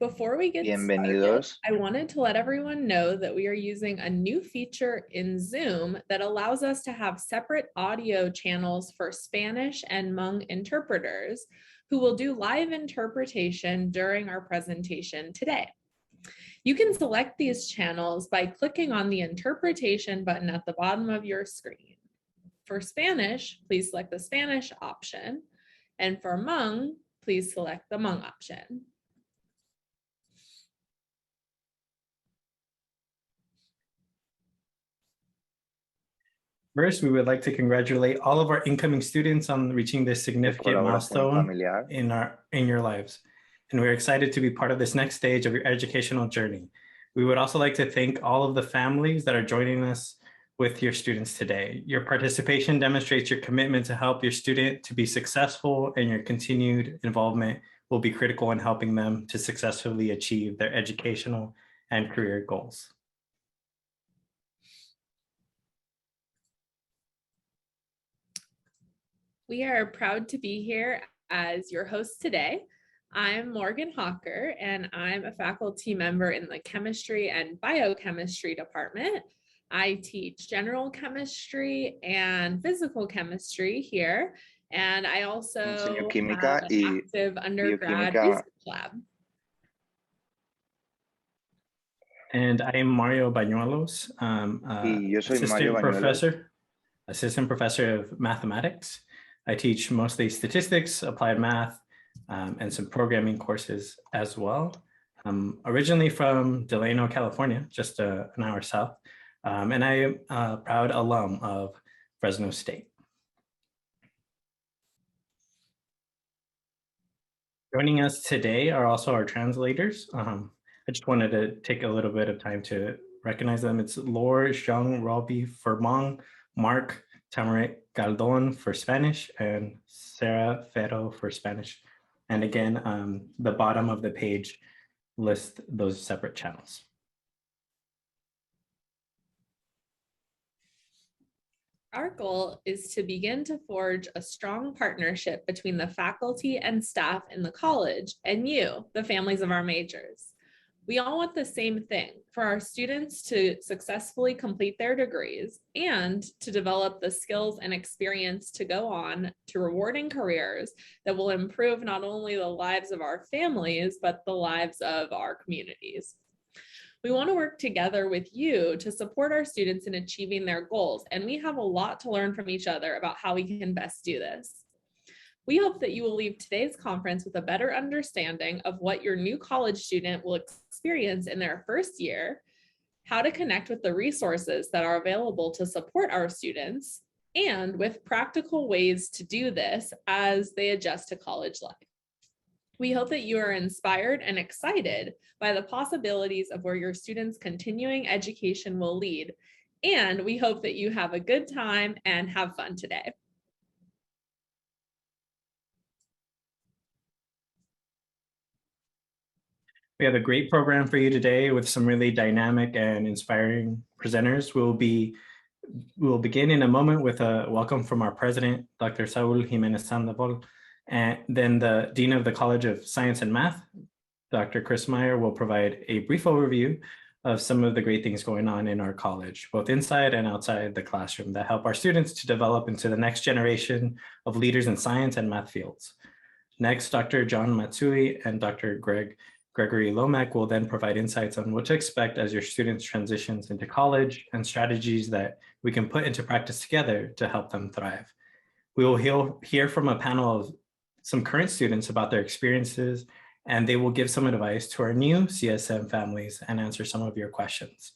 Before we get started, I wanted to let everyone know that we are using a new feature in Zoom that allows us to have separate audio channels for Spanish and Hmong interpreters who will do live interpretation during our presentation today. You can select these channels by clicking on the interpretation button at the bottom of your screen. For Spanish, please select the Spanish option, and for Hmong, please select the Hmong option. First, we would like to congratulate all of our incoming students on reaching this significant milestone in your lives. And we're excited to be part of this next stage of your educational journey. We would also like to thank all of the families that are joining us with your students today. Your participation demonstrates your commitment to help your student to be successful, and your continued involvement will be critical in helping them to successfully achieve their educational and career goals. We are proud to be here as your host today. I'm Morgan Hawker, and I'm a faculty member in the chemistry and biochemistry department. I teach general chemistry and physical chemistry here, and I also have an active undergrad research lab. And I am Mario Bañuelos, assistant professor of mathematics. I teach mostly statistics, applied math, and some programming courses as well. I'm originally from Delano, California, just an hour south, and I am a proud alum of Fresno State. Joining us today are also our translators. I just wanted to take a little bit of time to recognize them. It's Laura Zhang Robbie for Hmong, Mark Tamarick Galdon for Spanish, and Sarah Ferro for Spanish. And again, the bottom of the page lists those separate channels. Our goal is to begin to forge a strong partnership between the faculty and staff in the college and you, the families of our majors. We all want the same thing, for our students to successfully complete their degrees and to develop the skills and experience to go on to rewarding careers that will improve not only the lives of our families, but the lives of our communities. We want to work together with you to support our students in achieving their goals, and we have a lot to learn from each other about how we can best do this. We hope that you will leave today's conference with a better understanding of what your new college student will experience in their first year, how to connect with the resources that are available to support our students, and with practical ways to do this as they adjust to college life. We hope that you are inspired and excited by the possibilities of where your students' continuing education will lead, and we hope that you have a good time and have fun today. We have a great program for you today with some really dynamic and inspiring presenters. We'll begin in a moment with a welcome from our president, Dr. Sophie Jimenez Sandoval, and then the Dean of the College of Science and Math, Dr. Chris Meyer, will provide a brief overview of some of the great things going on in our college, both inside and outside the classroom, that help our students to develop into the next generation of leaders in science and math fields. Next, Dr. John Matsui and Dr. Gregory Lomack will then provide insights on what to expect as your students transitions into college and strategies that we can put into practice together to help them thrive. We will hear from a panel of some current students about their experiences, and they will give some advice to our new CSM families and answer some of your questions.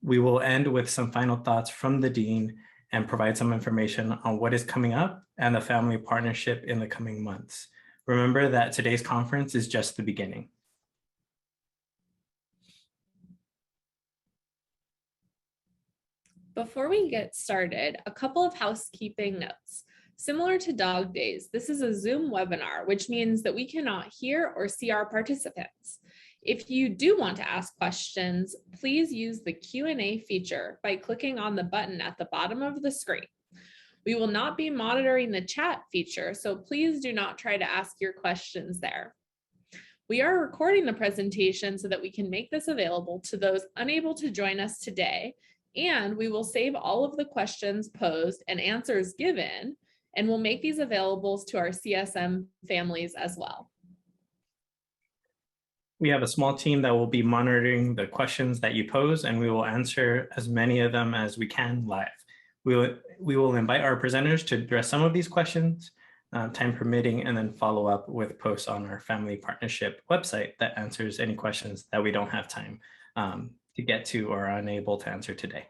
We will end with some final thoughts from the Dean and provide some information on what is coming up and the family partnership in the coming months. Remember that today's conference is just the beginning. Before we get started, a couple of housekeeping notes. Similar to Dog Days, this is a Zoom webinar, which means that we cannot hear or see our participants. If you do want to ask questions, please use the Q&A feature by clicking on the button at the bottom of the screen. We will not be monitoring the chat feature, so please do not try to ask your questions there. We are recording the presentation so that we can make this available to those unable to join us today, and we will save all of the questions posed and answers given, and we'll make these available to our CSM families as well. We have a small team that will be monitoring the questions that you pose, and we will answer as many of them as we can live. We will invite our presenters to address some of these questions, time permitting, and then follow up with posts on our family partnership website that answers any questions that we don't have time to get to or are unable to answer today.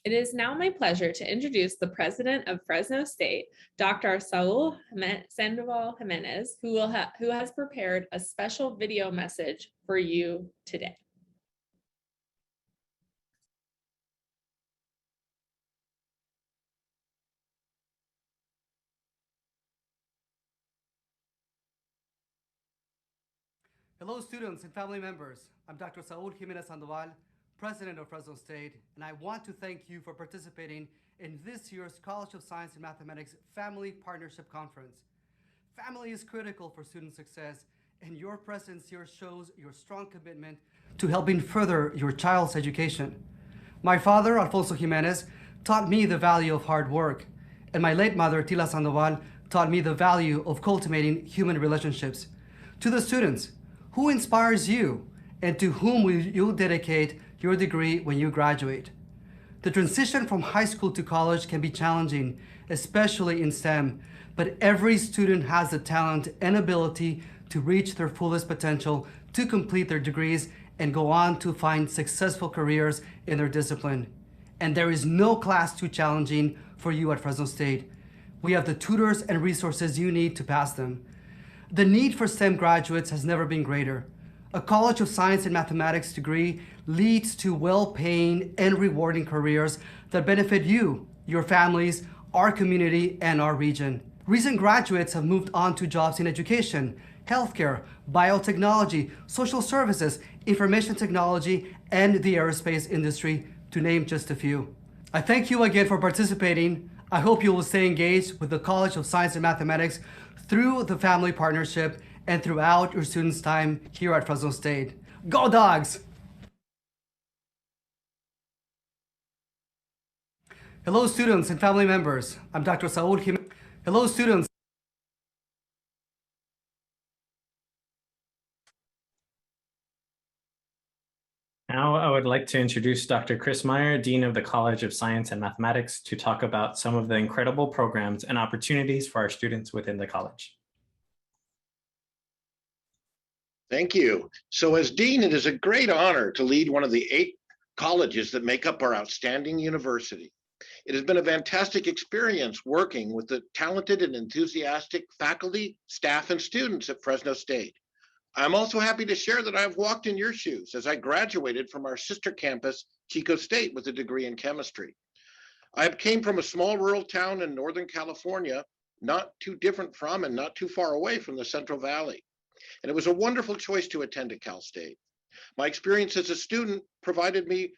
It is now my pleasure to introduce the president of Fresno State, Dr. Saul Sandoval Jimenez, who has prepared a special video message for you today. Hello, students and family members. I'm Dr. Saul Jimenez Sandoval, President of Fresno State, and I want to thank you for participating in this year's College of Science and Mathematics Family Partnership Conference. Family is critical for student success, and your presence here shows your strong commitment to helping further your child's education. My father, Alfonso Jimenez, taught me the value of hard work, and my late mother, Tila Sandoval, taught me the value of cultivating human relationships. To the students, who inspires you, and to whom will you dedicate your degree when you graduate? The transition from high school to college can be challenging, especially in STEM, but every student has the talent and ability to reach their fullest potential, to complete their degrees, and go on to find successful careers in their discipline. And there is no class too challenging for you at Fresno State. We have the tutors and resources you need to pass them. The need for STEM graduates has never been greater. A College of Science and Mathematics degree leads to well-paying and rewarding careers that benefit you, your families, our community, and our region. Recent graduates have moved on to jobs in education, healthcare, biotechnology, social services, information technology, and the aerospace industry, to name just a few. I thank you again for participating. I hope you will stay engaged with the College of Science and Mathematics through the family partnership and throughout your students' time here at Fresno State. Go Dogs! Hello, students and family members. I'm Dr. Saul Jimenez. Hello, students. Now I would like to introduce Dr. Chris Meyer, Dean of the College of Science and Mathematics, to talk about some of the incredible programs and opportunities for our students within the college. Thank you. So as Dean, it is a great honor to lead one of the 8 colleges that make up our outstanding university. It has been a fantastic experience working with the talented and enthusiastic faculty, staff, and students at Fresno State. I'm also happy to share that I've walked in your shoes as I graduated from our sister campus, Chico State, with a degree in chemistry. I came from a small rural town in Northern California, not too different from and not too far away from the Central Valley. And it was a wonderful choice to attend at Cal State. My experience as a student provided me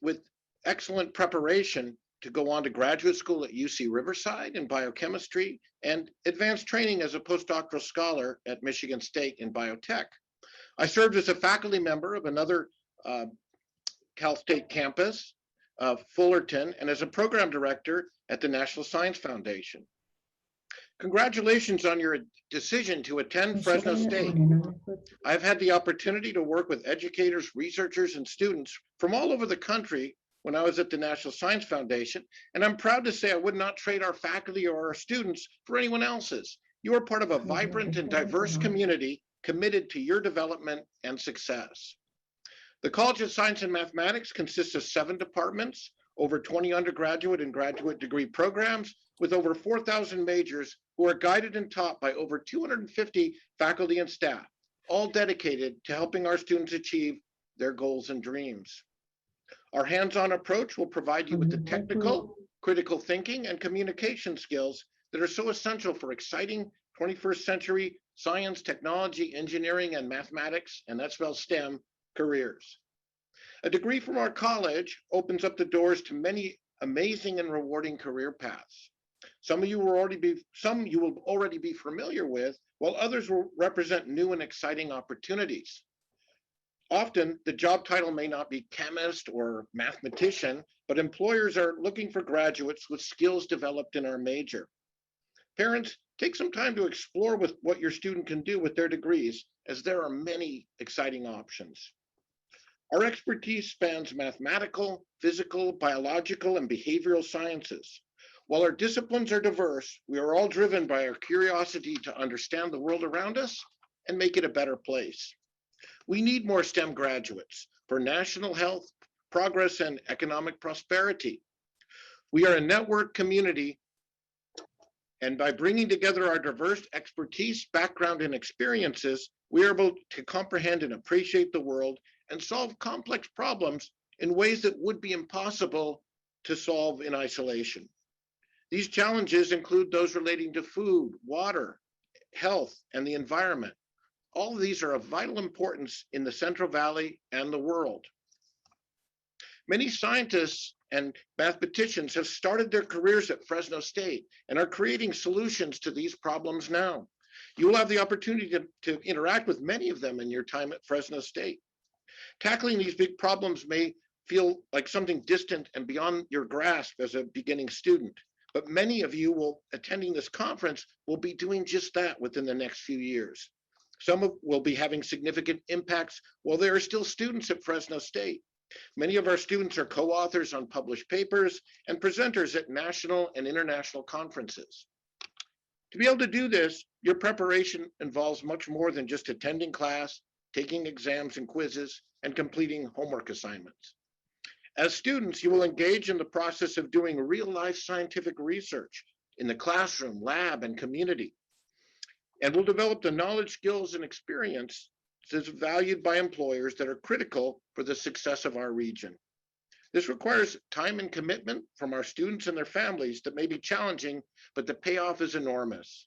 with excellent preparation to go on to graduate school at UC Riverside in biochemistry and advanced training as a postdoctoral scholar at Michigan State in biotech. I served as a faculty member of another Cal State campus, Fullerton, and as a program director at the National Science Foundation. Congratulations on your decision to attend Fresno State. I've had the opportunity to work with educators, researchers, and students from all over the country when I was at the National Science Foundation, and I'm proud to say I would not trade our faculty or our students for anyone else's. You are part of a vibrant and diverse community committed to your development and success. The College of Science and Mathematics consists of 7 departments, over 20 undergraduate and graduate degree programs, with over 4,000 majors who are guided and taught by over 250 faculty and staff, all dedicated to helping our students achieve their goals and dreams. Our hands-on approach will provide you with the technical, critical thinking, and communication skills that are so essential for exciting 21st century science, technology, engineering, and mathematics, and that spells STEM, careers. A degree from our college opens up the doors to many amazing and rewarding career paths. Some you will already be familiar with, while others will represent new and exciting opportunities. Often, the job title may not be chemist or mathematician, but employers are looking for graduates with skills developed in our major. Parents, take some time to explore with what your student can do with their degrees, as there are many exciting options. Our expertise spans mathematical, physical, biological, and behavioral sciences. While our disciplines are diverse, we are all driven by our curiosity to understand the world around us and make it a better place. We need more STEM graduates for national health, progress, and economic prosperity. We are a network community, and by bringing together our diverse expertise, background, and experiences, we are able to comprehend and appreciate the world and solve complex problems in ways that would be impossible to solve in isolation. These challenges include those relating to food, water, health, and the environment. All of these are of vital importance in the Central Valley and the world. Many scientists and mathematicians have started their careers at Fresno State and are creating solutions to these problems now. You will have the opportunity to interact with many of them in your time at Fresno State. Tackling these big problems may feel like something distant and beyond your grasp as a beginning student, but many of you attending this conference will be doing just that within the next few years. Some will be having significant impacts while they are still students at Fresno State. Many of our students are co-authors on published papers and presenters at national and international conferences. To be able to do this, your preparation involves much more than just attending class, taking exams and quizzes, and completing homework assignments. As students, you will engage in the process of doing real-life scientific research in the classroom, lab, and community, and will develop the knowledge, skills, and experience that's valued by employers that are critical for the success of our region. This requires time and commitment from our students and their families that may be challenging, but the payoff is enormous.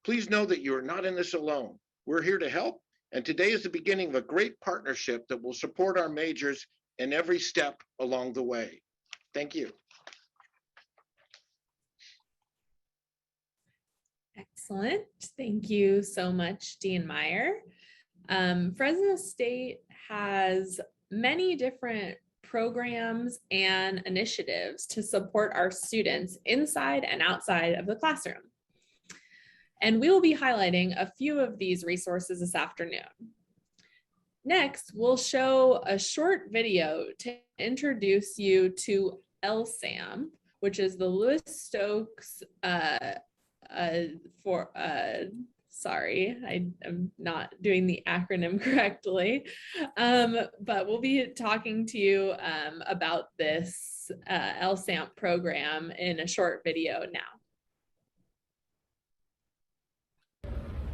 Please know that you are not in this alone. We're here to help, and today is the beginning of a great partnership that will support our majors in every step along the way. Thank you. Excellent. Thank you so much, Dean Meyer. Fresno State has many different programs and initiatives to support our students inside and outside of the classroom. And we will be highlighting a few of these resources this afternoon. Next, we'll show a short video to introduce you to LSAM, which is the Lewis Stokes sorry, I am not doing the acronym correctly, but we'll be talking to you about this LSAM program in a short video now.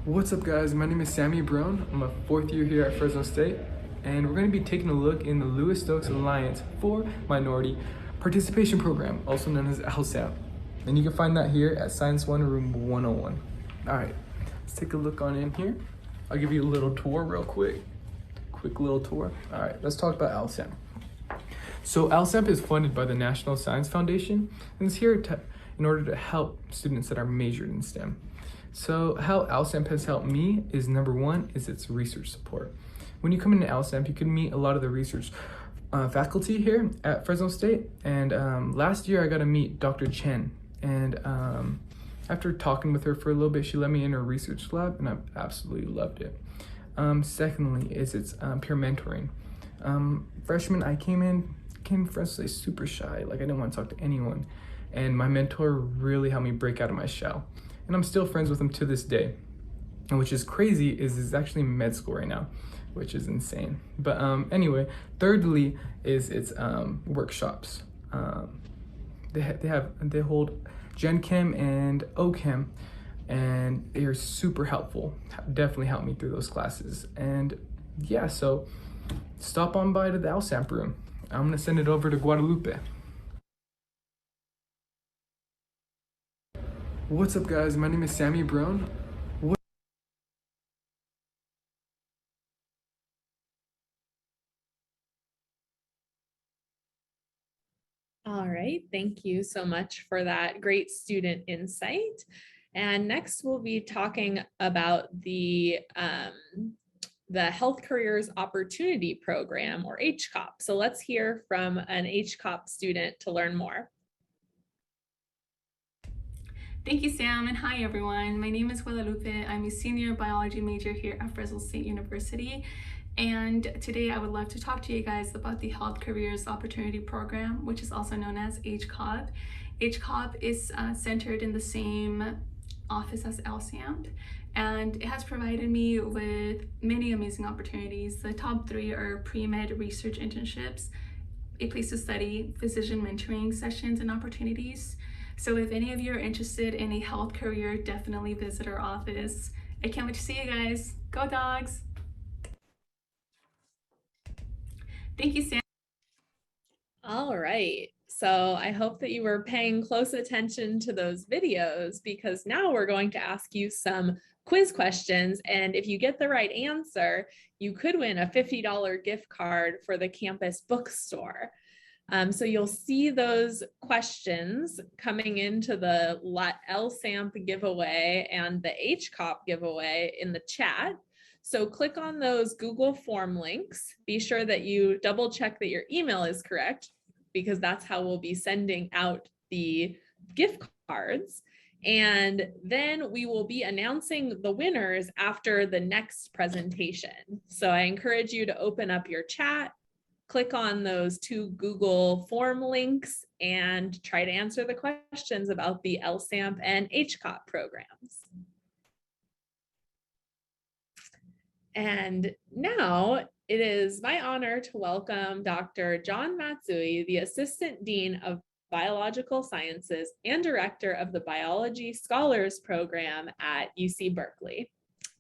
What's up, guys? My name is Sammy Brown. I'm a fourth year here at Fresno State, and we're going to be taking a look in the Lewis Stokes Alliance for Minority Participation Program, also known as LSAM. And you can find that here at Science 1, Room 101. All right, let's take a look on in here. I'll give you a little tour real quick. Quick little tour. All right, let's talk about LSAM. So LSAM is funded by the National Science Foundation and is here in order to help students that are majored in STEM. So how LSAMP has helped me is, number one, is its research support. When you come into LSAMP, you can meet a lot of the research faculty here at Fresno State. And last year I got to meet Dr. Chen. And after talking with her for a little bit, she let me in her research lab, and I absolutely loved it. Secondly is its peer mentoring. Freshman, I came to Fresno State super shy, like I didn't want to talk to anyone. And my mentor really helped me break out of my shell. And I'm still friends with him to this day. And which is crazy is he's actually in med school right now, which is insane. But anyway, thirdly is its workshops. They hold Gen Chem and OChem, and they are super helpful. Definitely helped me through those classes. And yeah, so stop on by to the LSAMP room. I'm gonna send it over to Guadalupe. What's up, guys? My name is Sammy Brown. All right. right, thank you so much for that great student insight. And next we'll be talking about the Health Careers Opportunity Program, or HCOP. So let's hear from an HCOP student to learn more. Thank you, Sam, and hi, everyone. My name is Guadalupe. I'm a senior biology major here at Fresno State University. And today I would love to talk to you guys about the Health Careers Opportunity Program, which is also known as HCOP. HCOP is centered in the same office as LSAMP, and it has provided me with many amazing opportunities. The top 3 are pre-med research internships, a place to study, physician mentoring sessions and opportunities. So if any of you are interested in a health career, definitely visit our office. I can't wait to see you guys. Go Dogs! Thank you, Sam. All right. So I hope that you were paying close attention to those videos, because now we're going to ask you some quiz questions. And if you get the right answer, you could win a $50 gift card for the campus bookstore. So you'll see those questions coming into the LSAMP giveaway and the HCOP giveaway in the chat. So click on those Google form links. Be sure that you double check that your email is correct, because that's how we'll be sending out the gift cards. And then we will be announcing the winners after the next presentation. So I encourage you to open up your chat, click on those 2 Google form links, and try to answer the questions about the LSAMP and HCOP programs. And now it is my honor to welcome Dr. John Matsui, the Assistant Dean of Biological Sciences and Director of the Biology Scholars Program at UC Berkeley.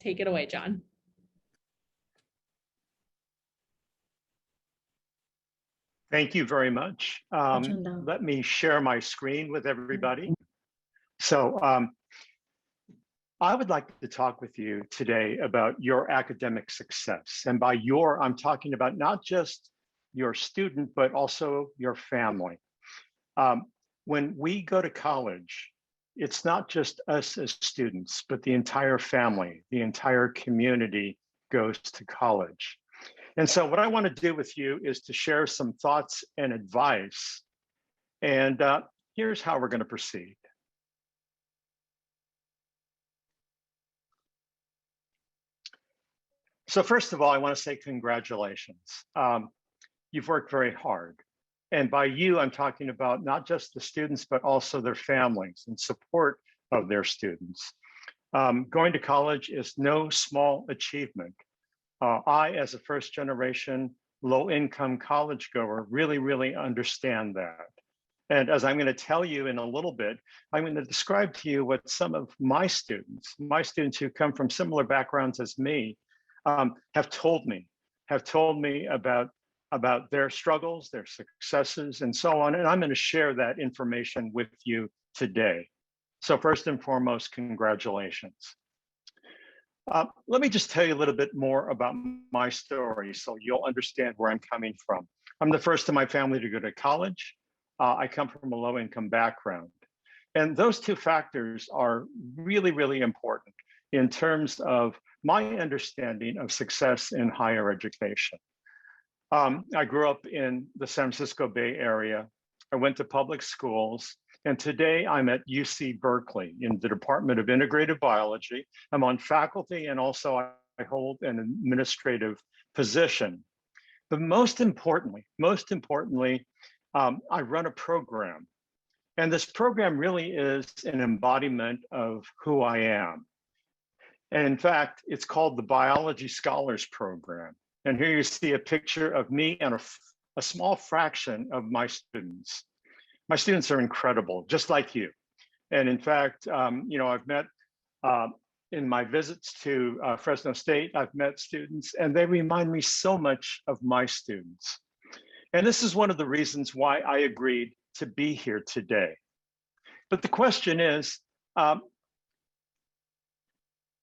Take it away, John. Thank you very much. Let me share my screen with everybody. So I would like to talk with you today about your academic success. And by your, I'm talking about not just your student, but also your family. When we go to college, it's not just us as students, but the entire family, the entire community goes to college. And so what I want to do with you is to share some thoughts and advice. And here's how we're going to proceed. So first of all, I want to say congratulations. You've worked very hard. And by you, I'm talking about not just the students, but also their families and support of their students. Going to college is no small achievement. I, as a first generation, low-income college goer, really understand that. And as I'm going to tell you in a little bit, I'm going to describe to you what some of my students who come from similar backgrounds as me, have told me about their struggles, their successes, and so on. And I'm going to share that information with you today. So first and foremost, congratulations. Let me just tell you a little bit more about my story so you'll understand where I'm coming from. I'm the first in my family to go to college. I come from a low-income background. And those 2 factors are really important in terms of my understanding of success in higher education. I grew up in the San Francisco Bay Area. I went to public schools. And today I'm at UC Berkeley in the Department of Integrative Biology. I'm on faculty, and also I hold an administrative position. But most importantly, I run a program. And this program really is an embodiment of who I am. And in fact, it's called the Biology Scholars Program. And here you see a picture of me and a small fraction of my students. My students are incredible, just like you. And in fact, I've met, in my visits to Fresno State, I've met students, and they remind me so much of my students. And this is one of the reasons why I agreed to be here today. But the question is,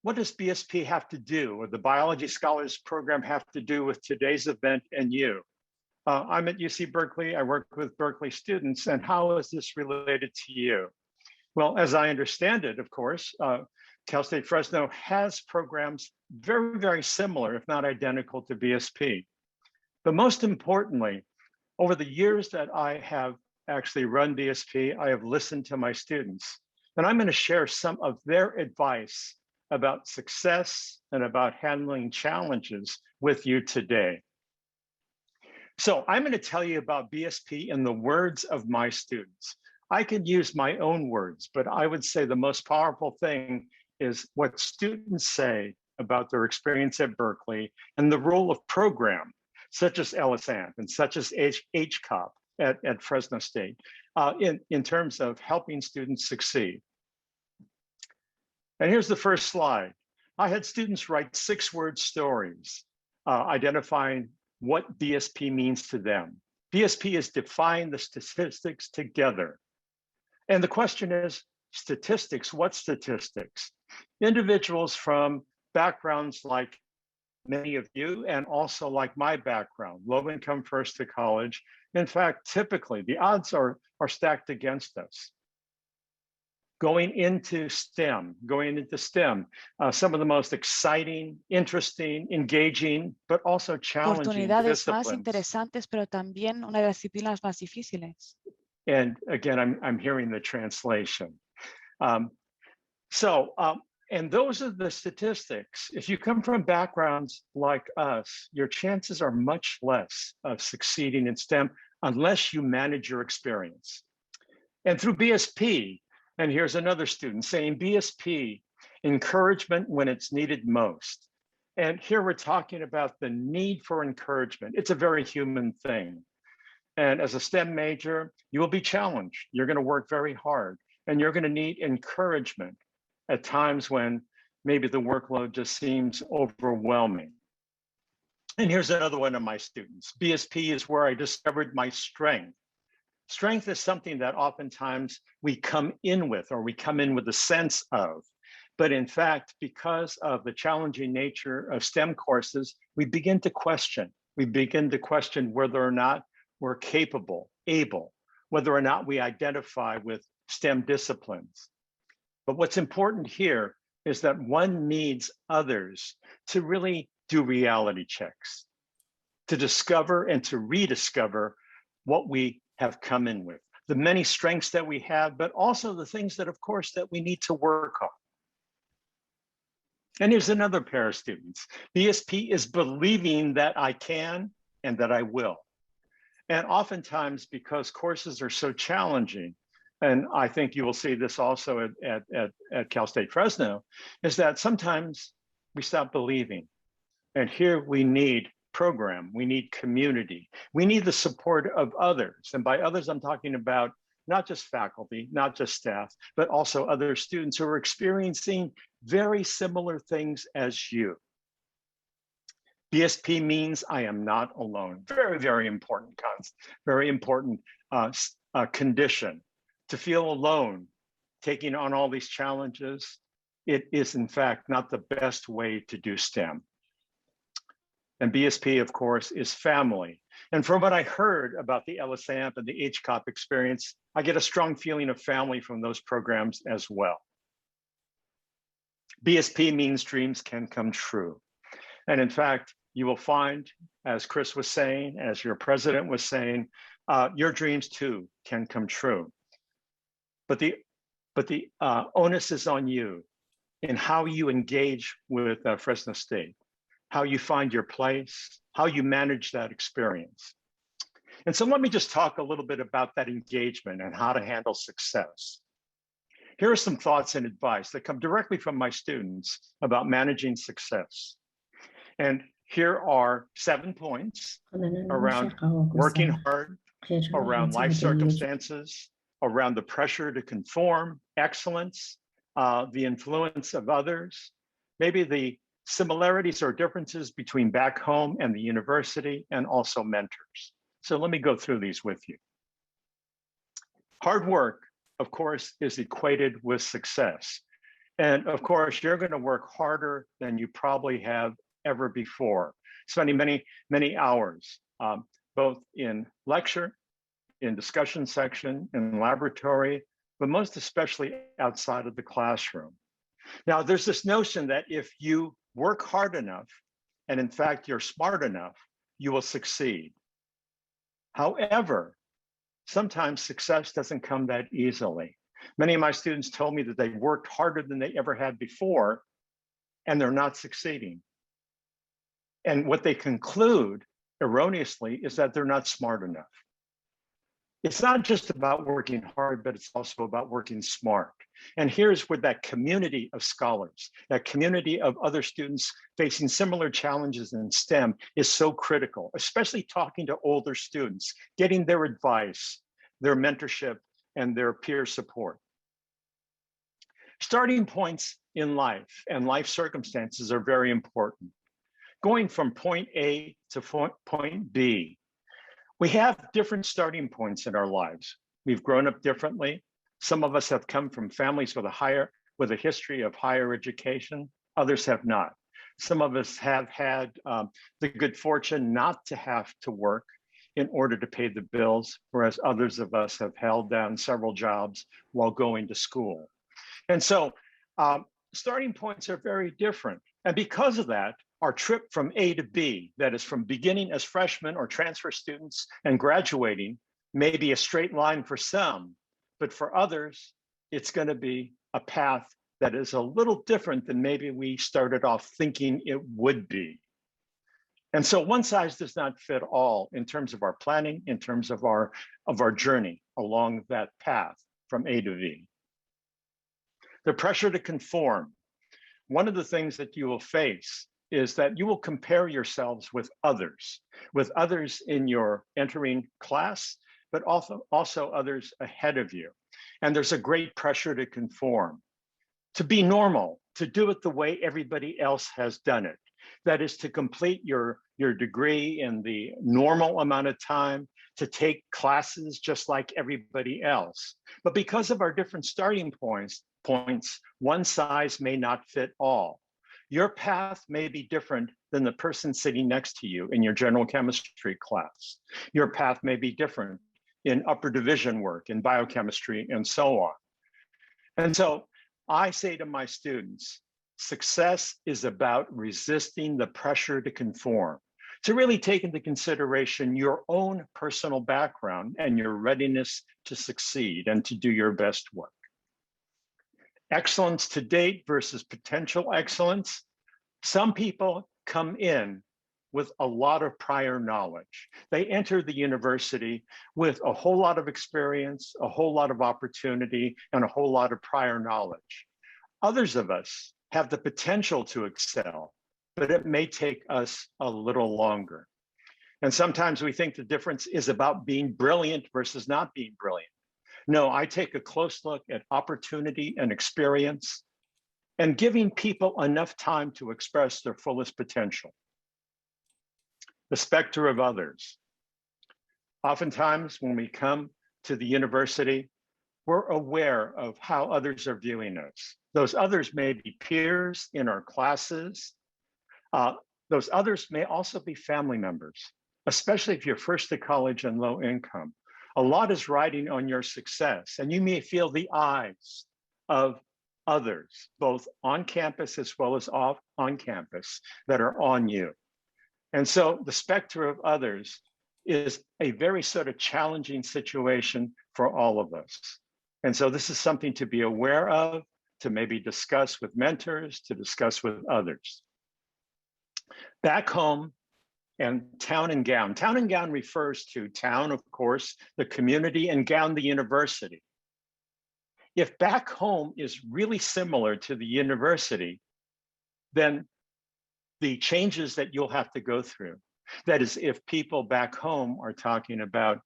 what does BSP have to do, or the Biology Scholars Program have to do with today's event and you? I'm at UC Berkeley. I work with Berkeley students. And how is this related to you? Well, as I understand it, of course, Cal State Fresno has programs very, very similar, if not identical, to BSP. But most importantly, over the years that I have actually run BSP, I have listened to my students. And I'm going to share some of their advice about success and about handling challenges with you today. So I'm going to tell you about BSP in the words of my students. I could use my own words, but I would say the most powerful thing is what students say about their experience at Berkeley and the role of program, such as LSAMP and such as HCOP at Fresno State, in terms of helping students succeed. And here's the first slide. I had students write 6-word stories identifying what BSP means to them. BSP is defying the statistics together. And the question is, statistics, what statistics? Individuals from backgrounds like many of you and also like my background, low income first to college. In fact, typically the odds are stacked against us. Going into STEM, some of the most exciting, interesting, engaging, but also challenging Oportunidades más disciplines. interesantes, pero también una de las disciplinas más difíciles. And again, I'm hearing the translation. And those are the statistics. If you come from backgrounds like us, your chances are much less of succeeding in STEM unless you manage your experience. And through BSP, and here's another student saying BSP, encouragement when it's needed most. And here we're talking about the need for encouragement. It's a very human thing. And as a STEM major, you will be challenged. You're going to work very hard, and you're going to need encouragement at times when maybe the workload just seems overwhelming. And here's another one of my students. BSP is where I discovered my strength. Strength is something that oftentimes we come in with, or we come in with a sense of. But in fact, because of the challenging nature of STEM courses, we begin to question. We begin to question whether or not we're capable, able, whether or not we identify with STEM disciplines. But what's important here is that one needs others to really do reality checks, to discover and to rediscover what we have come in with, the many strengths that we have, but also the things that, of course, that we need to work on. And here's another pair of students. BSP is believing that I can and that I will. And oftentimes, because courses are so challenging, and I think you will see this also at Cal State Fresno, is that sometimes we stop believing. And here we need program, we need community, we need the support of others. And by others, I'm talking about not just faculty, not just staff, but also other students who are experiencing very similar things as you. BSP means I am not alone. Very, very important condition. To feel alone, taking on all these challenges, it is in fact not the best way to do STEM. And BSP, of course, is family. And from what I heard about the LSAMP and the HCOP experience, I get a strong feeling of family from those programs as well. BSP means dreams can come true. And in fact, you will find, as Chris was saying, as your president was saying, your dreams too can come true. But the onus is on you in how you engage with Fresno State, how you find your place, how you manage that experience. And so let me just talk a little bit about that engagement and how to handle success. Here are some thoughts and advice that come directly from my students about managing success. And here are 7 points around working hard, around life circumstances, around the pressure to conform, excellence, the influence of others, maybe the similarities or differences between back home and the university, and also mentors. So let me go through these with you. Hard work, of course, is equated with success. And of course, you're going to work harder than you probably have ever before, spending many, many hours. both in lecture, in discussion section, in laboratory, but most especially outside of the classroom. Now, there's this notion that if you work hard enough, and in fact, you're smart enough, you will succeed. However, sometimes success doesn't come that easily. Many of my students told me that they worked harder than they ever had before, and they're not succeeding. And what they conclude erroneously is that they're not smart enough. It's not just about working hard, but it's also about working smart. And here's where that community of scholars, that community of other students facing similar challenges in STEM is so critical, especially talking to older students, getting their advice, their mentorship, and their peer support. Starting points in life and life circumstances are very important. Going from point A to point B, we have different starting points in our lives. We've grown up differently. Some of us have come from families with a history of higher education. Others have not. Some of us have had the good fortune not to have to work in order to pay the bills, whereas others of us have held down several jobs while going to school. And so starting points are very different. And because of that, our trip from A to B, that is from beginning as freshmen or transfer students and graduating, may be a straight line for some, but for others, it's going to be a path that is a little different than maybe we started off thinking it would be. And so one size does not fit all in terms of our planning, in terms of our journey along that path from A to V. The pressure to conform. One of the things that you will face is that you will compare yourselves with others in your entering class, but also others ahead of you. And there's a great pressure to conform, to be normal, to do it the way everybody else has done it. That is to complete your degree in the normal amount of time, to take classes just like everybody else. But because of our different starting points, one size may not fit all. Your path may be different than the person sitting next to you in your general chemistry class. Your path may be different in upper division work, in biochemistry, and so on. And so I say to my students, success is about resisting the pressure to conform, to really take into consideration your own personal background and your readiness to succeed and to do your best work. Excellence to date versus potential excellence. Some people come in with a lot of prior knowledge. They enter the university with a whole lot of experience, a whole lot of opportunity, and a whole lot of prior knowledge. Others of us have the potential to excel, but it may take us a little longer. And sometimes we think the difference is about being brilliant versus not being brilliant. No, I take a close look at opportunity and experience and giving people enough time to express their fullest potential. The specter of others. Oftentimes when we come to the university, we're aware of how others are viewing us. Those others may be peers in our classes. Those others may also be family members, especially if you're first to college and low income. A lot is riding on your success, and you may feel the eyes of others, both on campus as well as on campus, that are on you. And so the specter of others is a very sort of challenging situation for all of us. And so this is something to be aware of, to maybe discuss with mentors, to discuss with others. Back home, and town and gown. Town and gown refers to town, of course, the community, and gown, the university. If back home is really similar to the university, then the changes that you'll have to go through, that is, if people back home are talking about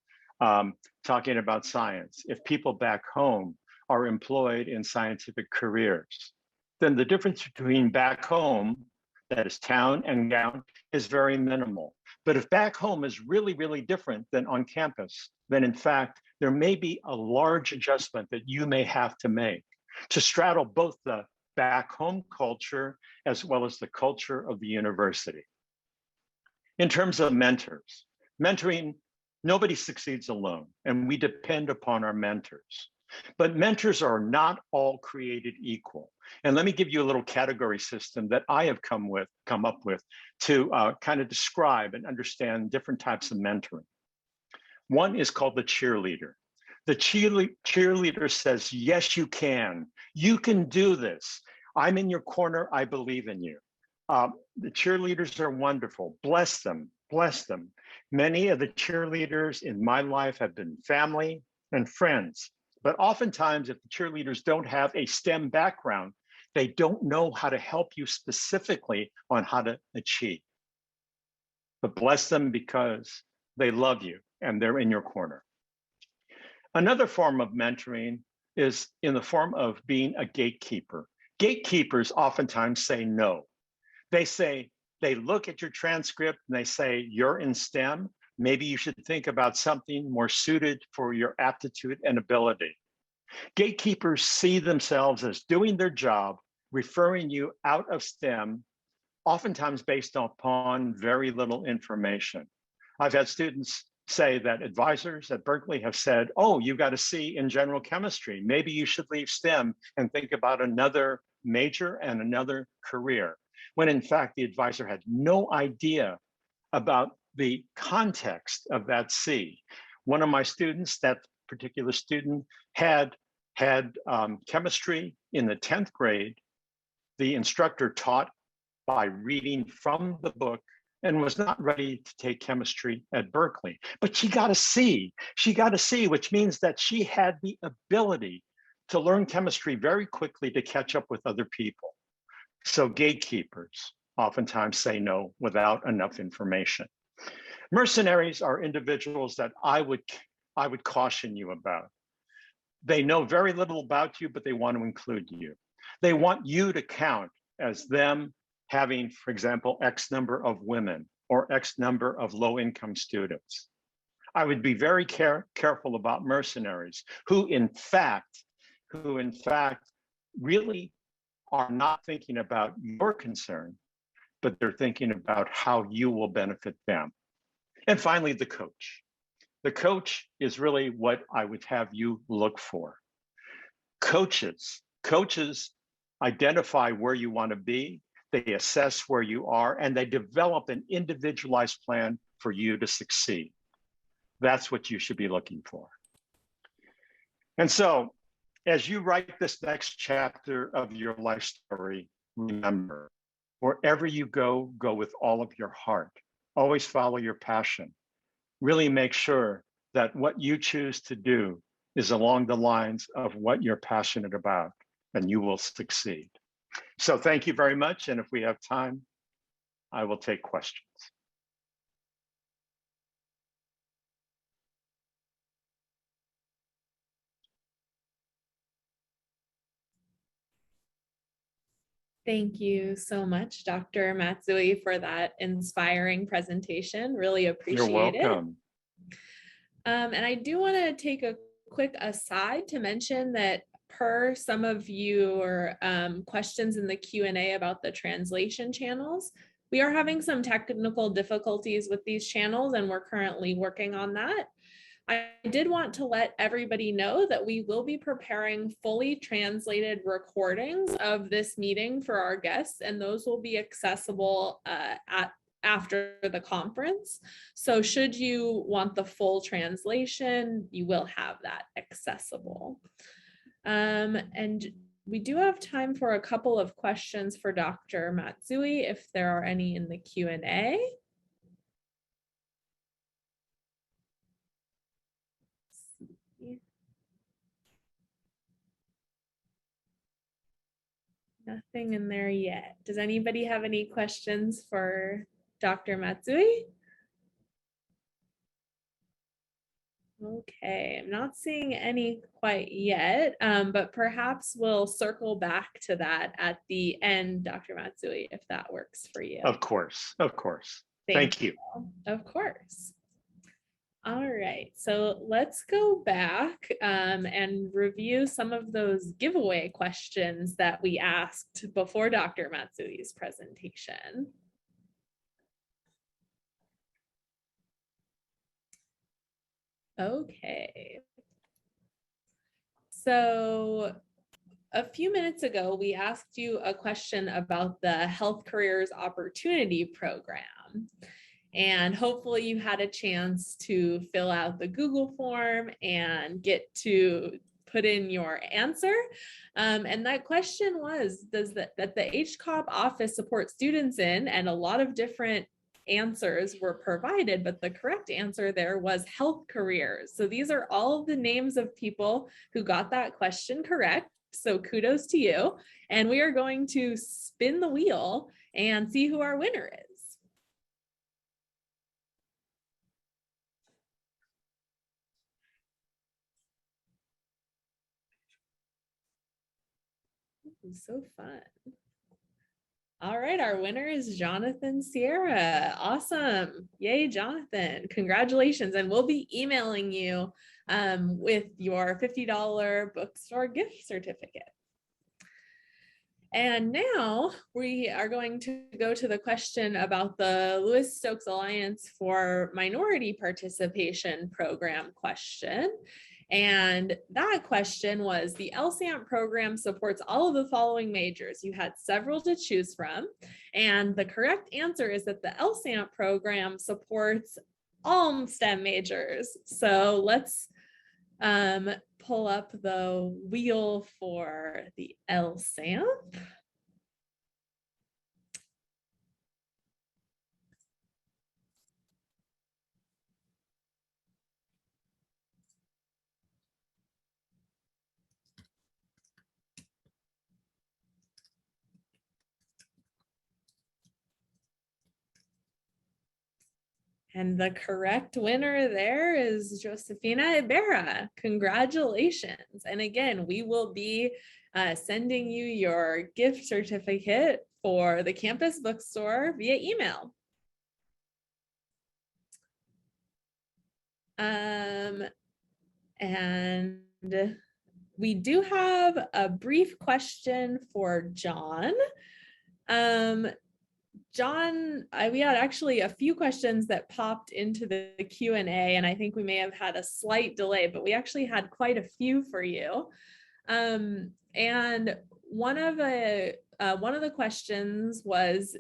science, if people back home are employed in scientific careers, then the difference between back home, that is town and gown, is very minimal. But if back home is really, really different than on campus, then in fact, there may be a large adjustment that you may have to make to straddle both the back home culture as well as the culture of the university. In terms of mentors, Mentoring, nobody succeeds alone, and we depend upon our mentors. But mentors are not all created equal. And let me give you a little category system that I have come up with to kind of describe and understand different types of mentoring. One is called the cheerleader. The cheerleader says, yes, you can. You can do this. I'm in your corner. I believe in you. The cheerleaders are wonderful. Bless them. Bless them. Many of the cheerleaders in my life have been family and friends. But oftentimes, if the cheerleaders don't have a STEM background, they don't know how to help you specifically on how to achieve. But bless them because they love you and they're in your corner. Another form of mentoring is in the form of being a gatekeeper. Gatekeepers oftentimes say no. They look at your transcript and they say, you're in STEM. Maybe you should think about something more suited for your aptitude and ability. Gatekeepers see themselves as doing their job, referring you out of STEM, oftentimes based upon very little information. I've had students say that advisors at Berkeley have said, oh, you got a C in general chemistry. Maybe you should leave STEM and think about another major and another career. When in fact, the advisor had no idea about the context of that C. One of my students, that particular student, had chemistry in the 10th grade. The instructor taught by reading from the book and was not ready to take chemistry at Berkeley. But she got a C. She got a C, which means that she had the ability to learn chemistry very quickly to catch up with other people. So gatekeepers oftentimes say no without enough information. Mercenaries are individuals that I would caution you about. They know very little about you, but they want to include you. They want you to count as them having, for example, X number of women or X number of low-income students. I would be very careful about mercenaries who in fact really are not thinking about your concern, but they're thinking about how you will benefit them. And finally, the coach. The coach is really what I would have you look for. Coaches identify where you want to be, they assess where you are, and they develop an individualized plan for you to succeed. That's what you should be looking for. And so, as you write this next chapter of your life story, remember, wherever you go, go with all of your heart. Always follow your passion. Really make sure that what you choose to do is along the lines of what you're passionate about, and you will succeed. So thank you very much. And if we have time, I will take questions. Thank you so much, Dr. Matsui, for that inspiring presentation. Really appreciate it. You're welcome. And I do want to take a quick aside to mention that per some of your questions in the Q&A about the translation channels, we are having some technical difficulties with these channels, and we're currently working on that. I did want to let everybody know that we will be preparing fully translated recordings of this meeting for our guests, and those will be accessible after the conference. So should you want the full translation, you will have that accessible. And we do have time for a couple of questions for Dr. Matsui, if there are any in the Q&A. Nothing in there yet. Does anybody have any questions for Dr. Matsui? Okay, I'm not seeing any quite yet, but perhaps we'll circle back to that at the end, Dr. Matsui, if that works for you. Of course, of course. Thank you. Of course. All right, so let's go back and review some of those giveaway questions that we asked before Dr. Matsui's presentation. Okay. So a few minutes ago, we asked you a question about the Health Careers Opportunity Program. And hopefully you had a chance to fill out the Google form and get to put in your answer. And that question was, that the HCOP office support students in, and a lot of different answers were provided, but the correct answer there was health careers. So these are all of the names of people who got that question correct. So kudos to you. And we are going to spin the wheel and see who our winner is. So fun. All right, our winner is Jonathan Sierra. Awesome. Yay, Jonathan. Congratulations. And we'll be emailing you with your $50 bookstore gift certificate. And now we are going to go to the question about the Lewis Stokes Alliance for Minority Participation Program question. And that question was, the LSAMP program supports all of the following majors. You had several to choose from. And the correct answer is that the LSAMP program supports all STEM majors. So let's pull up the wheel for the LSAMP. And the correct winner there is Josefina Ibarra. Congratulations. And again, we will be sending you your gift certificate for the campus bookstore via email. And we do have a brief question for John. John, we had actually a few questions that popped into the Q&A, and I think we may have had a slight delay, but we actually had quite a few for you. And one of the questions was,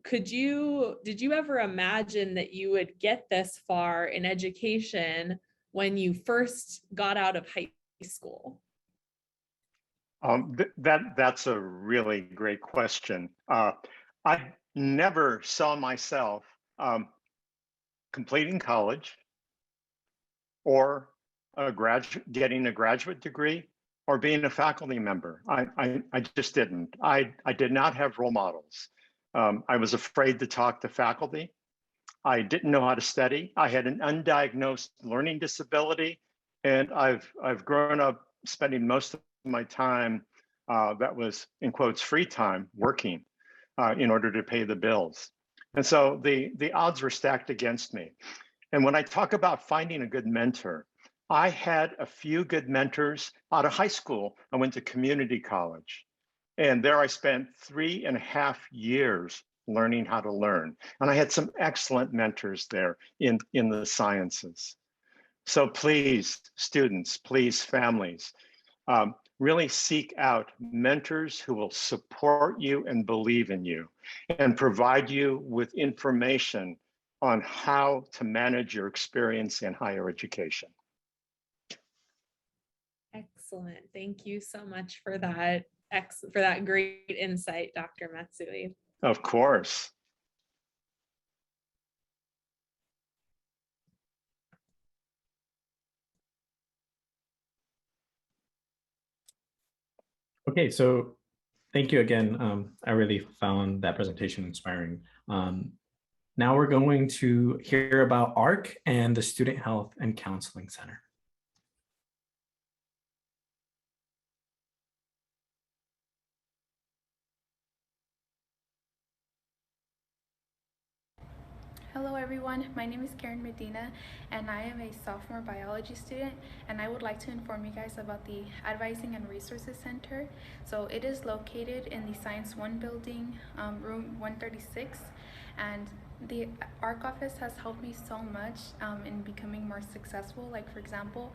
did you ever imagine that you would get this far in education when you first got out of high school? That's a really great question. I never saw myself completing college or getting a graduate degree or being a faculty member. I just didn't. I did not have role models. I was afraid to talk to faculty. I didn't know how to study. I had an undiagnosed learning disability, and I've grown up spending most of my time that was, in quotes, free time working in order to pay the bills. And so the odds were stacked against me. And when I talk about finding a good mentor, I had a few good mentors out of high school. I went to community college, and there I spent 3.5 years learning how to learn. And I had some excellent mentors there in the sciences. So please, students, please, families, really seek out mentors who will support you and believe in you and provide you with information on how to manage your experience in higher education. Excellent. Thank you so much for that great insight, Dr. Matsui. Of course. Okay, so thank you again. I really found that presentation inspiring. Now we're going to hear about ARC and the Student Health and Counseling Center. Hello everyone, my name is Karen Medina and I am a sophomore biology student, and I would like to inform you guys about the Advising and Resources Center. So it is located in the Science 1 building, room 136, and the ARC office has helped me so much in becoming more successful. Like, for example,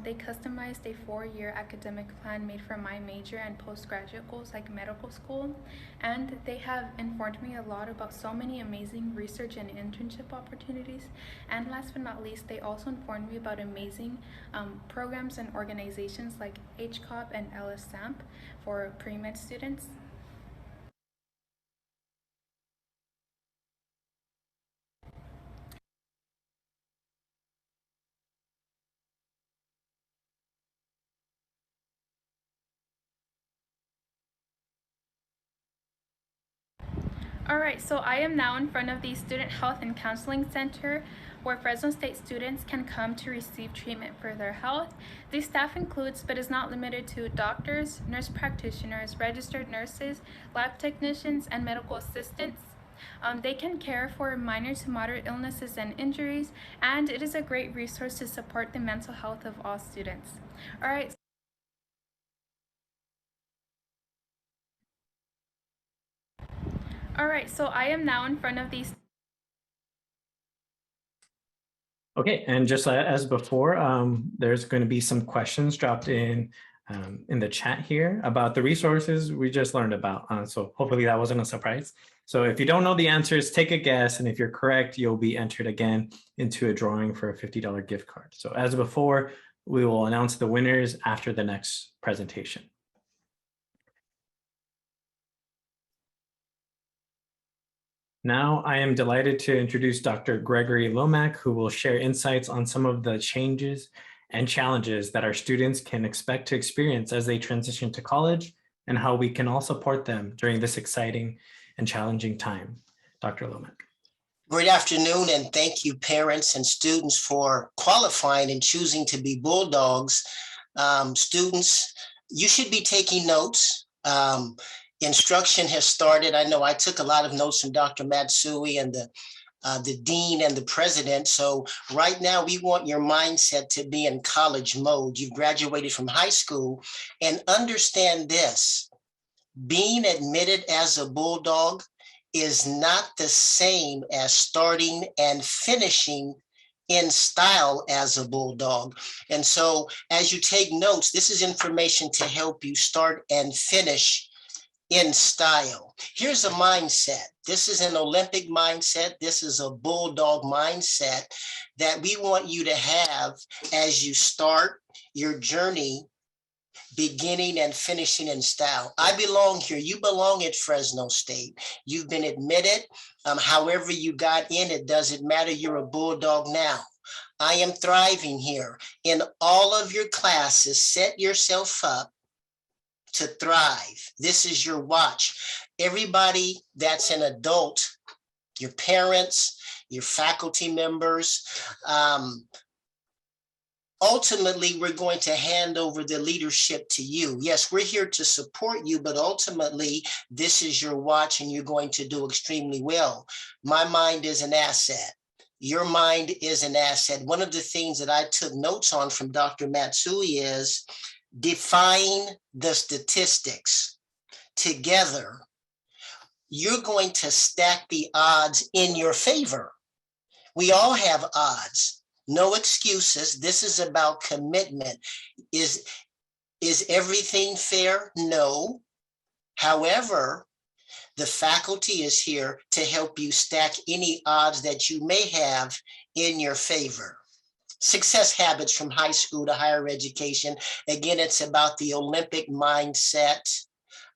they customized a 4-year academic plan made for my major and postgraduate goals, like medical school, and they have informed me a lot about so many amazing research and internship opportunities. And last but not least, they also informed me about amazing programs and organizations like HCOP and LSAMP for pre-med students. All right, so I am now in front of the Student Health and Counseling Center, where Fresno State students can come to receive treatment for their health. The staff includes, but is not limited to, doctors, nurse practitioners, registered nurses, lab technicians, and medical assistants. They can care for minor to moderate illnesses and injuries, and it is a great resource to support the mental health of all students. All right. All right, so I am now in front of these. Okay, and just as before, there's going to be some questions dropped in the chat here about the resources we just learned about. So hopefully that wasn't a surprise. So if you don't know the answers, take a guess, and if you're correct, you'll be entered again into a drawing for a $50 gift card. So as before, we will announce the winners after the next presentation. Now, I am delighted to introduce Dr. Gregory Lomack, who will share insights on some of the changes and challenges that our students can expect to experience as they transition to college, and how we can all support them during this exciting and challenging time. Dr. Lomack. Good afternoon, and thank you, parents and students, for qualifying and choosing to be Bulldogs. Students, you should be taking notes. Instruction has started. I know I took a lot of notes from Dr. Matsui and the dean and the president. So right now we want your mindset to be in college mode. You've graduated from high school, and understand this: being admitted as a Bulldog is not the same as starting and finishing in style as a Bulldog. And so as you take notes, this is information to help you start and finish in style. Here's a mindset. This is an Olympic mindset. This is a Bulldog mindset that we want you to have as you start your journey, beginning and finishing in style. I belong here. You belong at Fresno State. You've been admitted. However you got in, it doesn't matter. You're a Bulldog now. I am thriving here. In all of your classes, set yourself up to thrive. This is your watch. Everybody that's an adult, your parents, your faculty members, ultimately, we're going to hand over the leadership to you. Yes, we're here to support you, but ultimately, this is your watch and you're going to do extremely well. My mind is an asset. Your mind is an asset. One of the things that I took notes on from Dr. Matsui is define the statistics. Together, you're going to stack the odds in your favor. We all have odds. No excuses. This is about commitment. Is everything fair? No. However, the faculty is here to help you stack any odds that you may have in your favor. Success habits from high school to higher education. Again, it's about the Olympic mindset.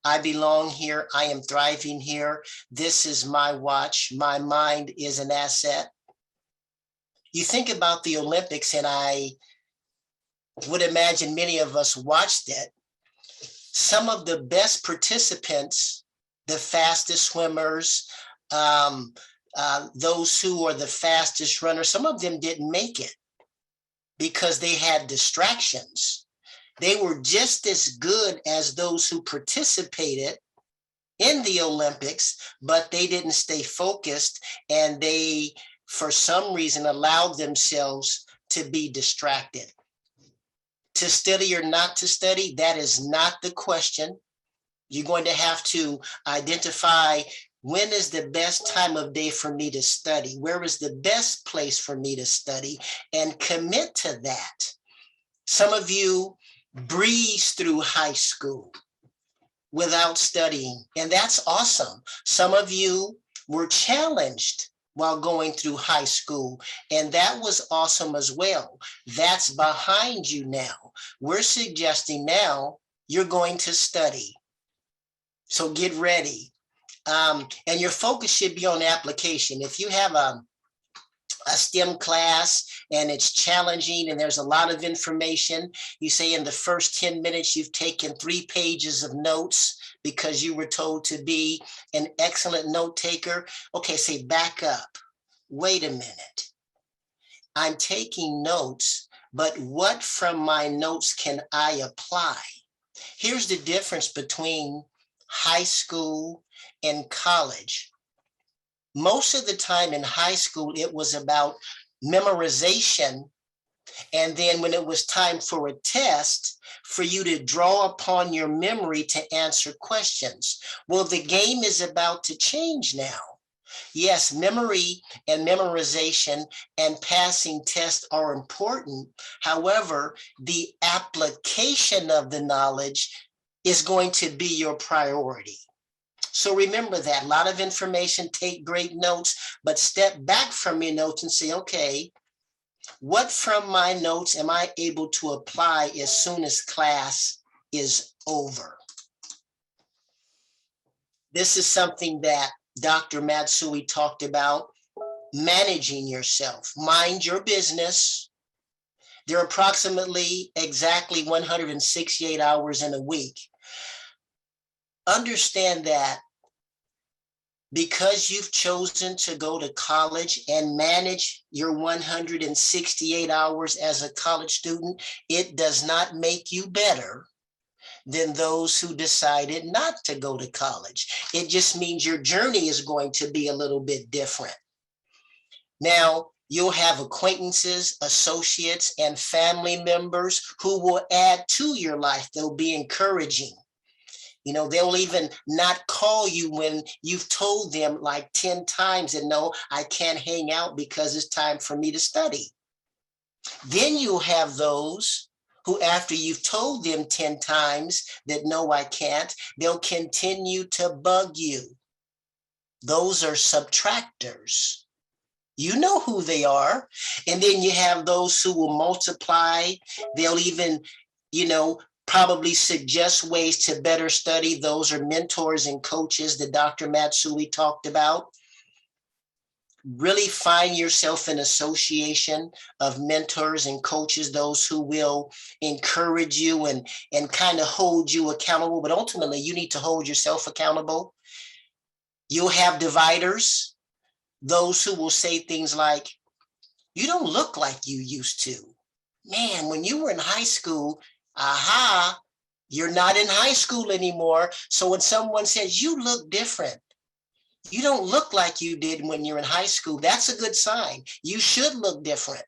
I belong here. I am thriving here. This is my watch. My mind is an asset. You think about the Olympics, and I would imagine many of us watched it. Some of the best participants, the fastest swimmers, those who are the fastest runners, some of them didn't make it because they had distractions. They were just as good as those who participated in the Olympics, but they didn't stay focused, and they, for some reason, allowed themselves to be distracted. To study or not to study, that is not the question. You're going to have to identify When is the best time of day for me to study? Where is the best place for me to study? And commit to that. Some of you breeze through high school without studying, and that's awesome. Some of you were challenged while going through high school, and that was awesome as well. That's behind you now. We're suggesting now you're going to study. So get ready. And your focus should be on application. If you have a STEM class and it's challenging and there's a lot of information, you say in the first 10 minutes, you've taken 3 pages of notes because you were told to be an excellent note taker. Okay, say back up. Wait a minute. I'm taking notes, but what from my notes can I apply? Here's the difference between high school and college. Most of the time in high school, it was about memorization. And then when it was time for a test, for you to draw upon your memory to answer questions. Well, the game is about to change now. Yes, memory and memorization and passing tests are important. However, the application of the knowledge is going to be your priority. So remember that. A lot of information, take great notes, but step back from your notes and say, okay, what from my notes am I able to apply as soon as class is over? This is something that Dr. Matsui talked about, managing yourself. Mind your business. There are approximately exactly 168 hours in a week. Understand that because you've chosen to go to college and manage your 168 hours as a college student, it does not make you better than those who decided not to go to college. It just means your journey is going to be a little bit different. Now, you'll have acquaintances, associates, and family members who will add to your life. They'll be encouraging. You know, they'll even not call you when you've told them like 10 times that no, I can't hang out because it's time for me to study. Then you'll have those who, after you've told them 10 times that no, I can't, they'll continue to bug you. Those are subtractors. You know who they are. And then you have those who will multiply. They'll even, you know, probably suggest ways to better study. Those are mentors and coaches that Dr. Matsui talked about. Really find yourself in association of mentors and coaches, those who will encourage you and kind of hold you accountable, but ultimately you need to hold yourself accountable. You'll have dividers, those who will say things like, you don't look like you used to. Man, when you were in high school, aha, you're not in high school anymore. So when someone says you look different, you don't look like you did when you're in high school, that's a good sign. You should look different.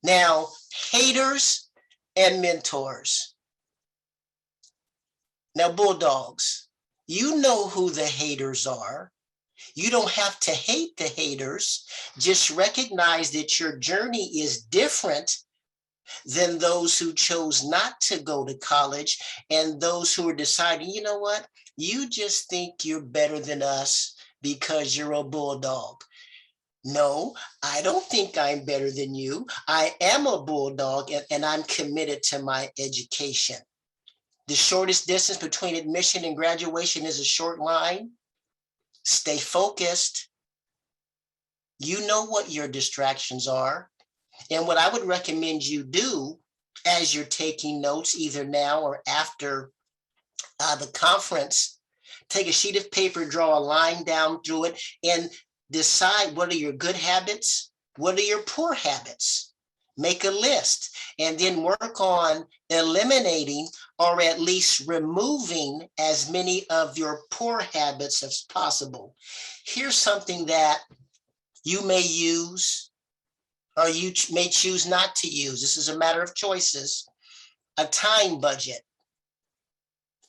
Now, haters and mentors. Now, Bulldogs, you know who the haters are. You don't have to hate the haters. Just recognize that your journey is different than those who chose not to go to college and those who are deciding, you know what, you just think you're better than us because you're a Bulldog. No, I don't think I'm better than you. I am a Bulldog and I'm committed to my education. The shortest distance between admission and graduation is a short line. Stay focused. You know what your distractions are. And what I would recommend you do as you're taking notes, either now or after the conference, take a sheet of paper, draw a line down through it, and decide what are your good habits, what are your poor habits. Make a list, and then work on eliminating or at least removing as many of your poor habits as possible. Here's something that you may use or you may choose not to use. This is a matter of choices. A time budget.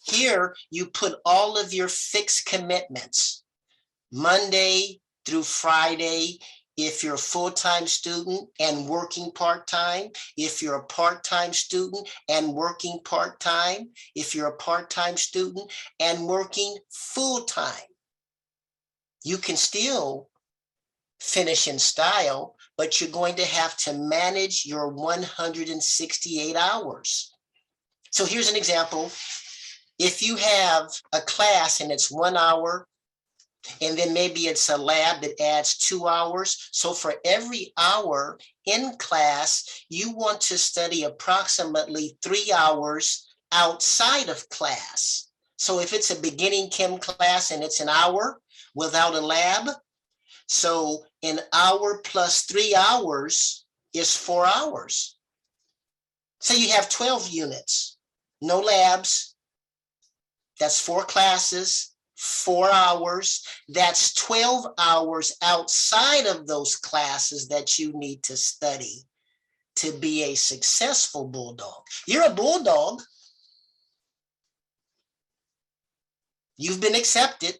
Here, you put all of your fixed commitments. Monday through Friday, if you're a full-time student and working part-time, if you're a part-time student and working part-time, if you're a part-time student and working full-time, you can still finish in style, but you're going to have to manage your 168 hours. So here's an example. If you have a class and it's 1 hour, and then maybe it's a lab that adds 2 hours. So for every hour in class, you want to study approximately 3 hours outside of class. So if it's a beginning chem class and it's an hour without a lab, so an hour plus 3 hours is 4 hours. So you have 12 units, no labs. That's 4 classes. 4 hours, that's 12 hours outside of those classes that you need to study to be a successful bulldog. You're a bulldog. You've been accepted,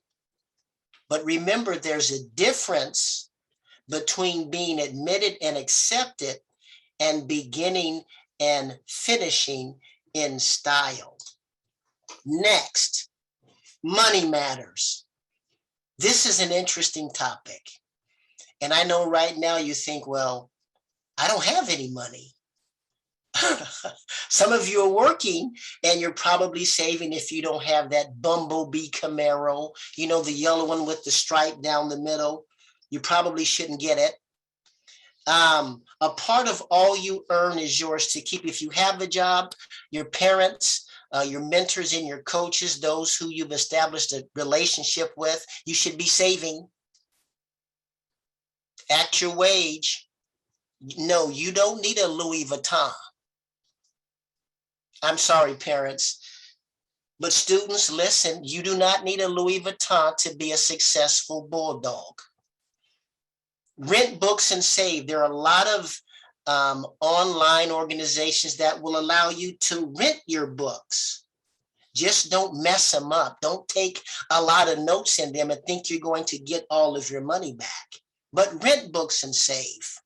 but remember there's a difference between being admitted and accepted and beginning and finishing in style. Next. Money matters. This is an interesting topic. And I know right now you think, well, I don't have any money. Some of you are working and you're probably saving if you don't have that Bumblebee Camaro, you know, the yellow one with the stripe down the middle. You probably shouldn't get it. A part of all you earn is yours to keep. If you have a job, your parents, your mentors and your coaches, those who you've established a relationship with, you should be saving at your wage. No, you don't need a Louis Vuitton. I'm sorry, parents, but students, listen, you do not need a Louis Vuitton to be a successful bulldog. Rent books and save. There are a lot of online organizations that will allow you to rent your books. Just don't mess them up. Don't take a lot of notes in them and think you're going to get all of your money back. But rent books and save.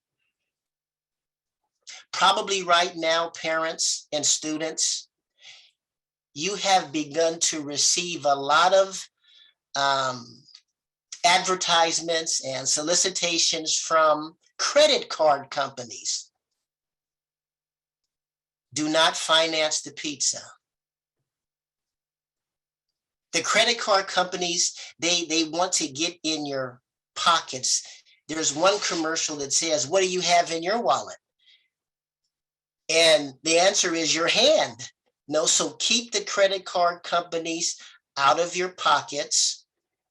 Probably right now, parents and students, you have begun to receive a lot of advertisements and solicitations from credit card companies. Do not finance the pizza. The credit card companies, they want to get in your pockets. There's one commercial that says, what do you have in your wallet? And the answer is your hand. No, so keep the credit card companies out of your pockets.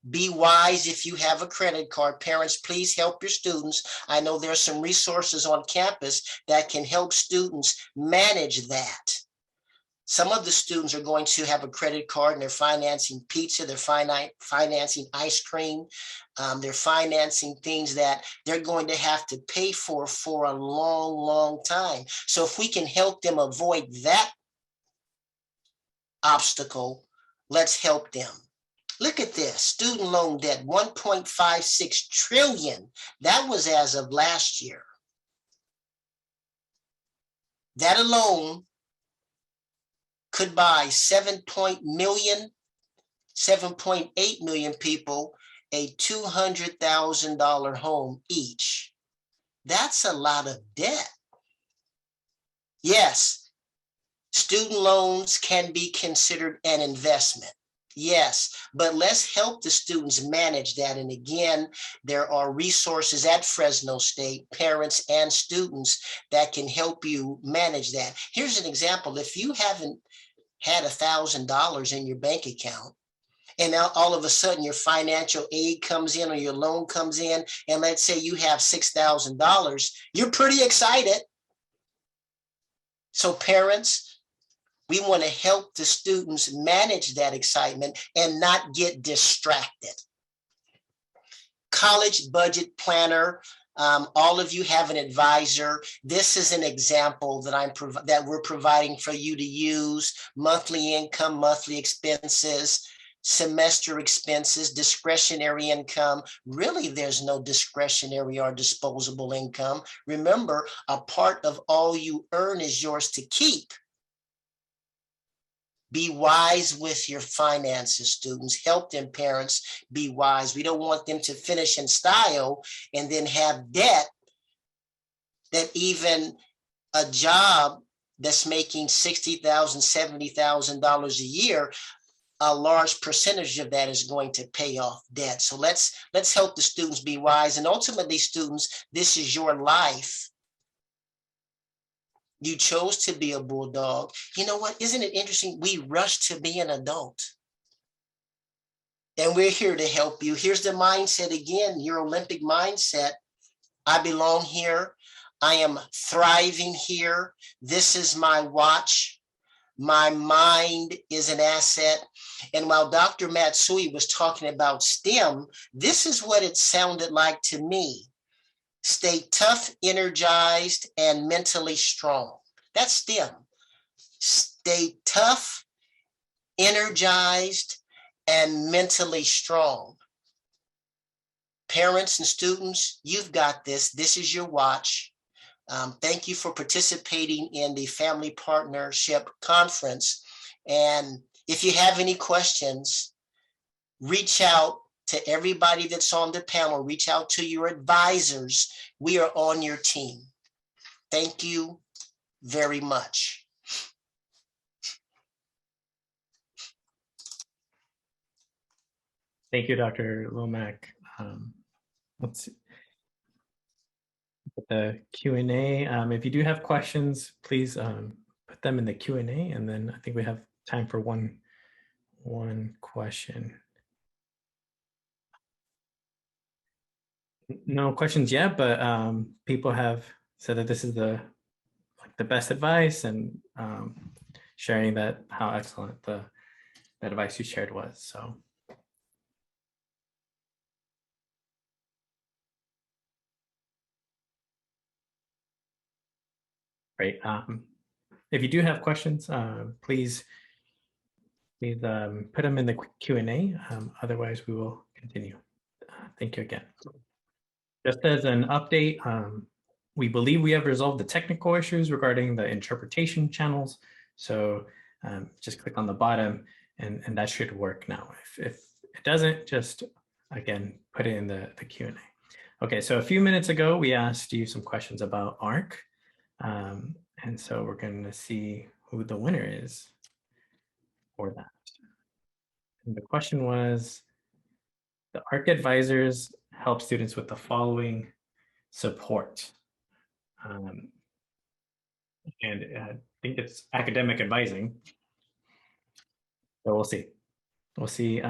Be wise if you have a credit card. Parents, please help your students. I know there's some resources on campus that can help students manage that. Some of the students are going to have a credit card and they're financing pizza, they're financing ice cream, they're financing things that they're going to have to pay for a long, long time. So if we can help them avoid that obstacle, let's help them. Look at this, student loan debt, 1.56 trillion. That was as of last year. That alone could buy 7.8 million people a $200,000 home each. That's a lot of debt. Yes, student loans can be considered an investment. Yes, but let's help the students manage that. And again, there are resources at Fresno State, parents and students that can help you manage that. Here's an example. If you haven't had $1,000 in your bank account, and now all of a sudden your financial aid comes in or your loan comes in, and let's say you have $6,000, you're pretty excited. So parents, we want to help the students manage that excitement and not get distracted. College budget planner. All of you have an advisor. This is an example that we're providing for you to use. Monthly income, monthly expenses. semester expenses, discretionary income. Really, there's no discretionary or disposable income. Remember, a part of all you earn is yours to keep. Be wise with your finances, students. Help them, parents, be wise. We don't want them to finish in style and then have debt that even a job that's making $60,000, $70,000 a year, a large percentage of that is going to pay off debt. So let's help the students be wise. And ultimately, students, this is your life. You chose to be a bulldog. You know what? Isn't it interesting? We rush to be an adult. And we're here to help you. Here's the mindset again, your Olympic mindset. I belong here. I am thriving here. This is my watch. My mind is an asset. And while Dr. Matsui was talking about STEM, this is what it sounded like to me. Stay tough, energized, and mentally strong. That's STEM. Stay tough, energized, and mentally strong. Parents and students, you've got this. This is your watch. Thank you for participating in the Family Partnership Conference. And if you have any questions, reach out to everybody that's on the panel. Reach out to your advisors. We are on your team. Thank you very much. Thank you, Dr. Lomack. Let's see. The Q&A. If you do have questions, please put them in the Q&A, and then I think we have time for one question. No questions yet, but people have said that this is the best advice, and sharing that how excellent the advice you shared was. So. Great. If you do have questions, please put them in the Q&A. Otherwise, we will continue. Thank you again. Just as an update, we believe we have resolved the technical issues regarding the interpretation channels. So just click on the bottom, and that should work now. If it doesn't, just again, put it in the Q&A. Okay, so a few minutes ago, we asked you some questions about ARC. And so we're going to see who the winner is for that. And the question was, the ARC advisors help students with the following support. And I think it's academic advising. So we'll see. We'll see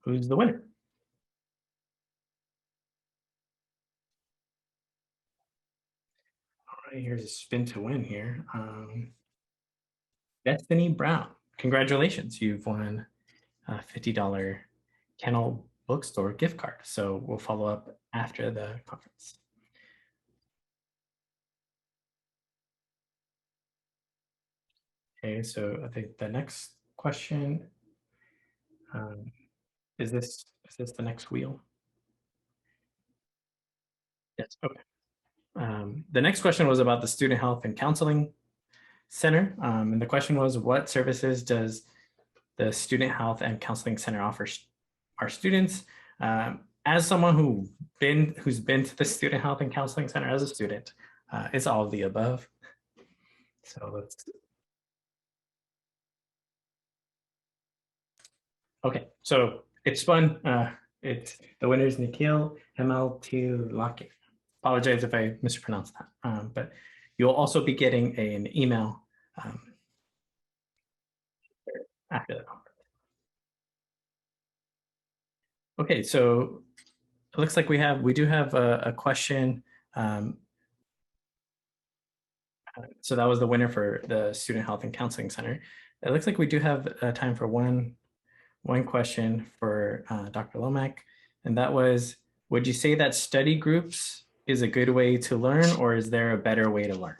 who's the winner. Here's a spin to win here. Destiny Brown, congratulations. You've won a $50 Kennel Bookstore gift card. So we'll follow up after the conference. Okay, so I think the next question, is this the next wheel? Yes, okay. The next question was about the Student Health and Counseling Center. And the question was, what services does the Student Health and Counseling Center offer our students? As someone who's been to the Student Health and Counseling Center as a student, it's all of the above. So let's. Okay, so it's fun. The winner is Nikhil ML2 Apologize if I mispronounced that, but you'll also be getting an email after the conference. Okay, so it looks like we do have a question. So that was the winner for the Student Health and Counseling Center. It looks like we do have time for one question for Dr. Lomack, and that was, would you say that study groups is a good way to learn, or is there a better way to learn?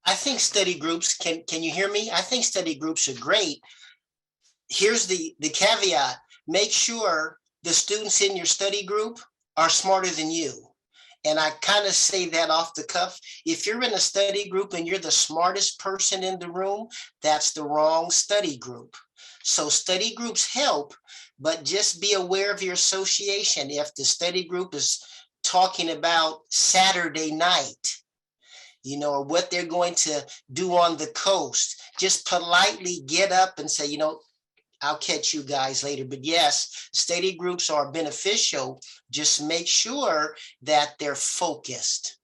I think study groups, can you hear me? I think study groups are great. Here's the caveat. Make sure the students in your study group are smarter than you. And I kind of say that off the cuff. If you're in a study group and you're the smartest person in the room, that's the wrong study group. So study groups help, but just be aware of your association. If the study group is talking about Saturday night, you know, or what they're going to do on the coast, just politely get up and say, you know, I'll catch you guys later. But yes, study groups are beneficial. Just make sure that they're focused.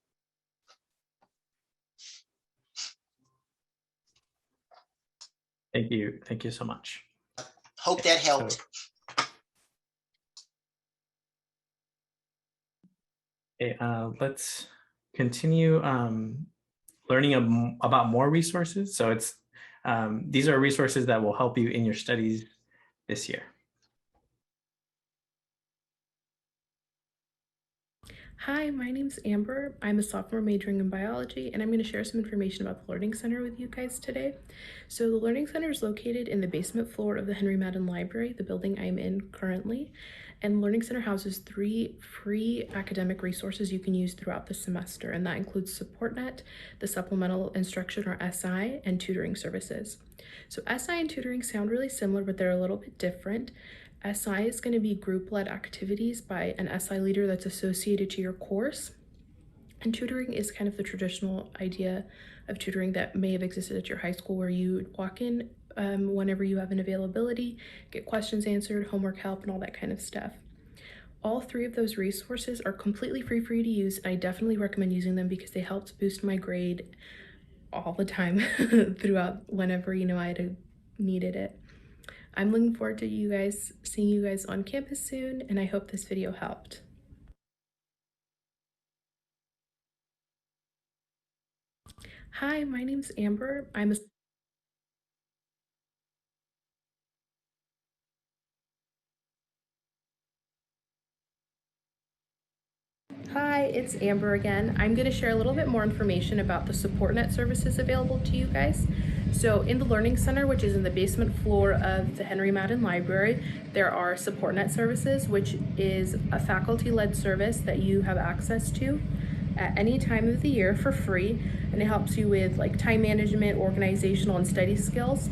Thank you. Thank you so much. Hope that helped. Okay, let's continue learning about more resources. So it's these are resources that will help you in your studies this year. Hi, my name's Amber. I'm a sophomore majoring in biology, and I'm going to share some information about the Learning Center with you guys today. So the Learning Center is located in the basement floor of the Henry Madden Library, the building I'm in currently. And the Learning Center houses 3 free academic resources you can use throughout the semester, and that includes SupportNet, the Supplemental Instruction or SI, and tutoring services. So SI and tutoring sound really similar, but they're a little bit different. SI is going to be group-led activities by an SI leader that's associated to your course. And tutoring is kind of the traditional idea of tutoring that may have existed at your high school, where you walk in whenever you have an availability, get questions answered, homework help, and all that kind of stuff. All 3 of those resources are completely free for you to use, and I definitely recommend using them because they helped boost my grade all the time throughout whenever, you know, I needed it. I'm looking forward to seeing you guys on campus soon, and I hope this video helped. Hi, my name's Amber. Hi, it's Amber again. I'm going to share a little bit more information about the SupportNet services available to you guys. So in the Learning Center, which is in the basement floor of the Henry Madden Library, there are SupportNet services, which is a faculty-led service that you have access to at any time of the year for free, and it helps you with like time management, organizational, and study skills.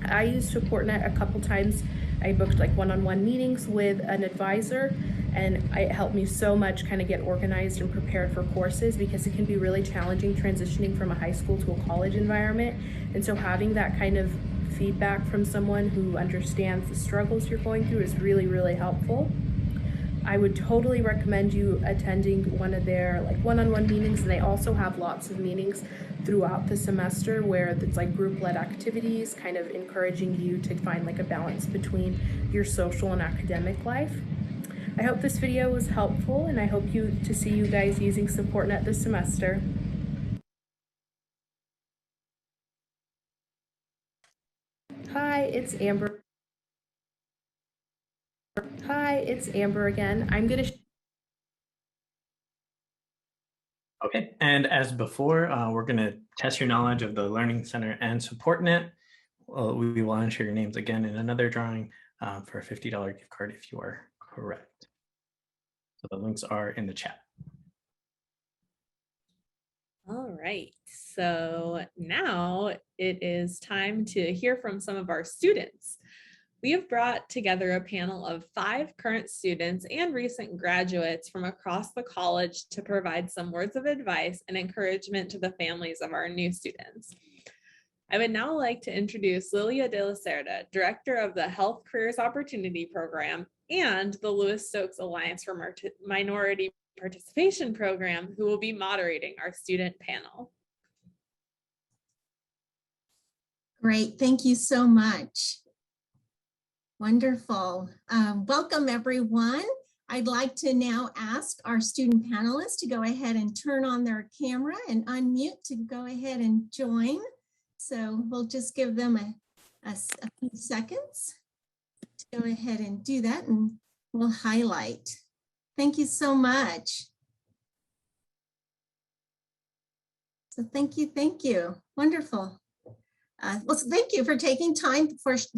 I used SupportNet a couple times. I booked like one-on-one meetings with an advisor, and it helped me so much kind of get organized and prepared for courses, because it can be really challenging transitioning from a high school to a college environment. And so having that kind of feedback from someone who understands the struggles you're going through is really, really helpful. I would totally recommend you attending one of their like one-on-one meetings, and they also have lots of meetings throughout the semester where it's like group-led activities, kind of encouraging you to find like a balance between your social and academic life. I hope this video was helpful, and I hope to see you guys using SupportNet this semester. Hi, it's Amber. Hi, it's Amber again. I'm going to Okay, and as before, we're going to test your knowledge of the Learning Center and SupportNet. We will enter your names again in another drawing for a $50 gift card if you are correct. So the links are in the chat. All right, so now it is time to hear from some of our students. We have brought together a panel of 5 current students and recent graduates from across the college to provide some words of advice and encouragement to the families of our new students. I would now like to introduce Lilia de la Cerda, Director of the Health Careers Opportunity Program and the Lewis Stokes Alliance for Minority Participation Program, who will be moderating our student panel. Great, thank you so much. Wonderful. Welcome, everyone. I'd like to now ask our student panelists to go ahead and turn on their camera and unmute to go ahead and join. So we'll just give them a few seconds to go ahead and do that, and we'll highlight. Thank you so much. So thank you. Wonderful. Well, thank you for taking time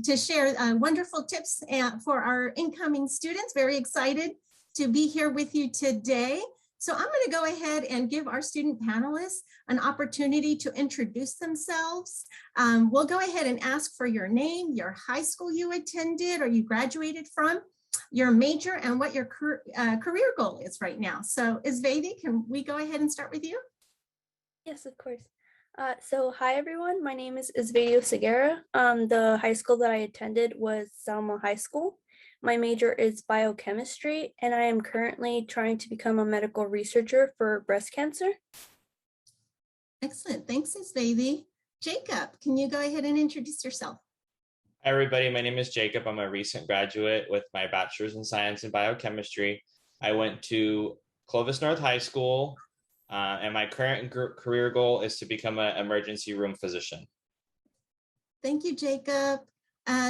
to share wonderful tips for our incoming students. Very excited to be here with you today. So I'm going to go ahead and give our student panelists an opportunity to introduce themselves. We'll go ahead and ask for your name, your high school you attended or you graduated from, your major, and what your career goal is right now. So Isvedi, can we go ahead and start with you? Yes, of course. So hi everyone, my name is Isvedio Segura. The high school that I attended was Salma High School. My major is biochemistry, and I am currently trying to become a medical researcher for breast cancer. Excellent, thanks Isvedi. Jacob, can you go ahead and introduce yourself? Hi everybody, my name is Jacob. I'm a recent graduate with my bachelor's in science and biochemistry. I went to Clovis North High School. And my current career goal is to become an emergency room physician. Thank you, Jacob.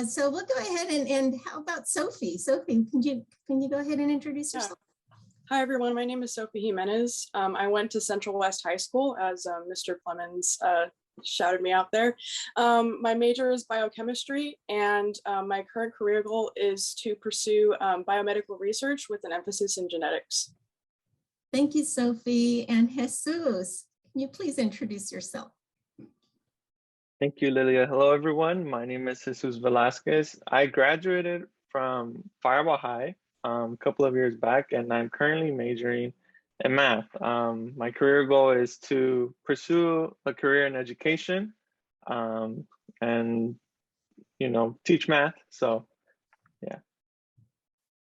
So we'll go ahead and how about Sophie? Sophie, can you go ahead and introduce yourself? Hi, everyone. My name is Sophie Jimenez. I went to Central West High School, as Mr. Clemens shouted me out there. My major is biochemistry, and my current career goal is to pursue biomedical research with an emphasis in genetics. Thank you, Sophie. And Jesus, can you please introduce yourself? Thank you, Lilia. Hello, everyone. My name is Jesus Velasquez. I graduated from Fireball High a couple of years back, and I'm currently majoring in math. My career goal is to pursue a career in education and, teach math. So, yeah.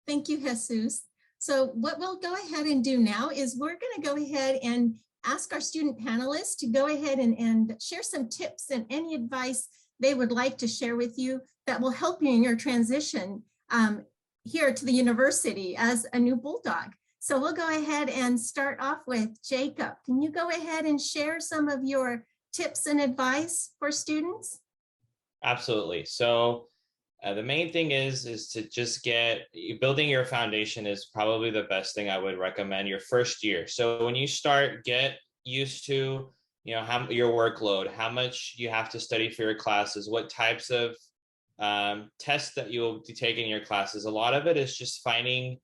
Thank you, Jesus. So what we'll go ahead and do now is we're going to go ahead and ask our student panelists to go ahead and share some tips and any advice they would like to share with you that will help you in your transition here to the university as a new Bulldog. So we'll go ahead and start off with Jacob. Can you go ahead and share some of your tips and advice for students? Absolutely. So the main thing is to just building your foundation is probably the best thing I would recommend your first year. So when you start, get used to, your workload, how much you have to study for your classes, what types of tests that you'll be taking in your classes. A lot of it is just finding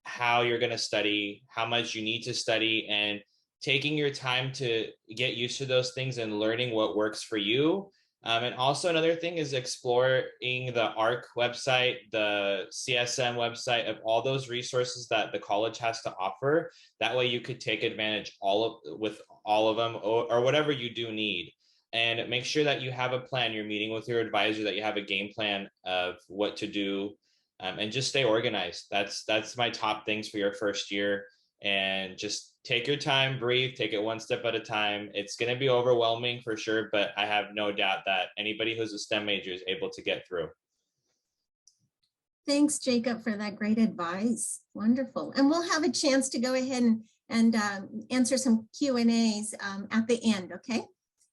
how you're going to study, how much you need to study, and taking your time to get used to those things and learning what works for you. And also another thing is exploring the ARC website, the CSM website, of all those resources that the college has to offer. That way you could take advantage with all of them or whatever you do need. And make sure that you have a plan. You're meeting with your advisor, that you have a game plan of what to do, and just stay organized. That's my top things for your first year. And just take your time, breathe, take it one step at a time. It's going to be overwhelming for sure, but I have no doubt that anybody who's a STEM major is able to get through. Thanks, Jacob, for that great advice. Wonderful. And we'll have a chance to go ahead and answer some Q&As at the end, okay?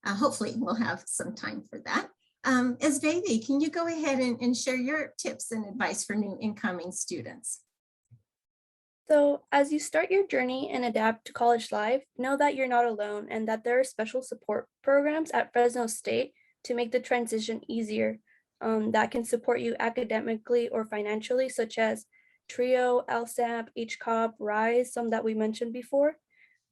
Hopefully we'll have some time for that. Isvedi, can you go ahead and share your tips and advice for new incoming students? So as you start your journey and adapt to college life, know that you're not alone and that there are special support programs at Fresno State to make the transition easier that can support you academically or financially, such as TRIO, LSAP, HCOP, RISE, some that we mentioned before.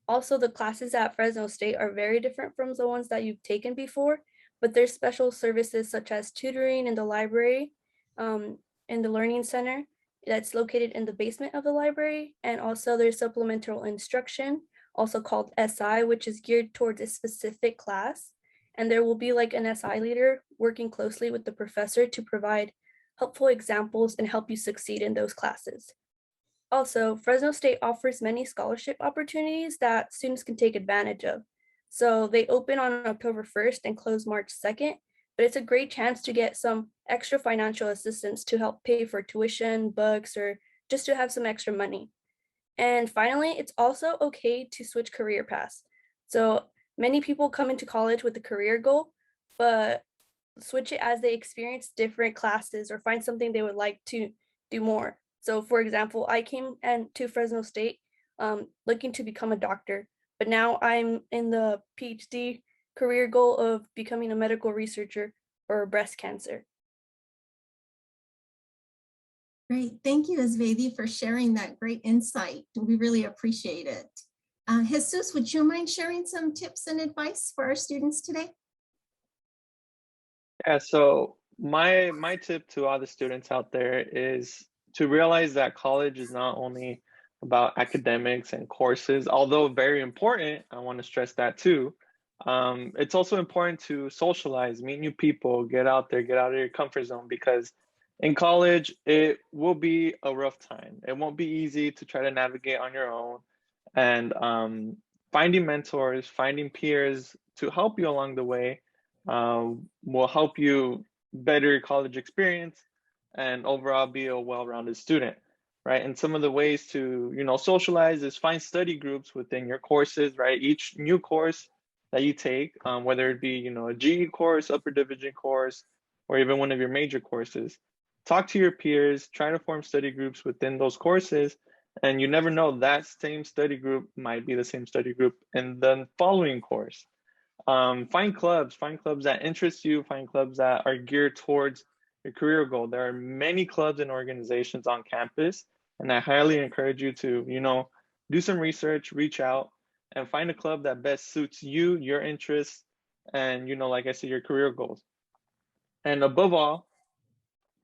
Also, the classes at Fresno State are very different from the ones that you've taken before, but there's special services such as tutoring in the library, in the Learning Center, that's located in the basement of the library. And also there's supplemental instruction, also called SI, which is geared towards a specific class. And there will be like an SI leader working closely with the professor to provide helpful examples and help you succeed in those classes. Also, Fresno State offers many scholarship opportunities that students can take advantage of. So they open on October 1st and close March 2nd. But it's a great chance to get some extra financial assistance to help pay for tuition, books, or just to have some extra money. And finally, it's also okay to switch career paths. So many people come into college with a career goal, but switch it as they experience different classes or find something they would like to do more. So for example, I came to Fresno State looking to become a doctor, but now I'm in the PhD career goal of becoming a medical researcher for breast cancer. Great. Thank you, Asvedi, for sharing that great insight. We really appreciate it. Jesus, would you mind sharing some tips and advice for our students today? Yeah, so my tip to all the students out there is to realize that college is not only about academics and courses, although very important. I want to stress that too. It's also important to socialize, meet new people, get out there, get out of your comfort zone, because in college, it will be a rough time. It won't be easy to try to navigate on your own. And finding mentors, finding peers to help you along the way will help you better your college experience and overall be a well-rounded student, right? And some of the ways to, socialize is find study groups within your courses, right? Each new course that you take, whether it be, a GE course, upper division course, or even one of your major courses, talk to your peers, try to form study groups within those courses. And you never know, that same study group might be the same study group in the following course. Find clubs that interest you, find clubs that are geared towards your career goal. There are many clubs and organizations on campus, and I highly encourage you to, do some research, reach out, and find a club that best suits you, your interests, and, like I said, your career goals. And above all,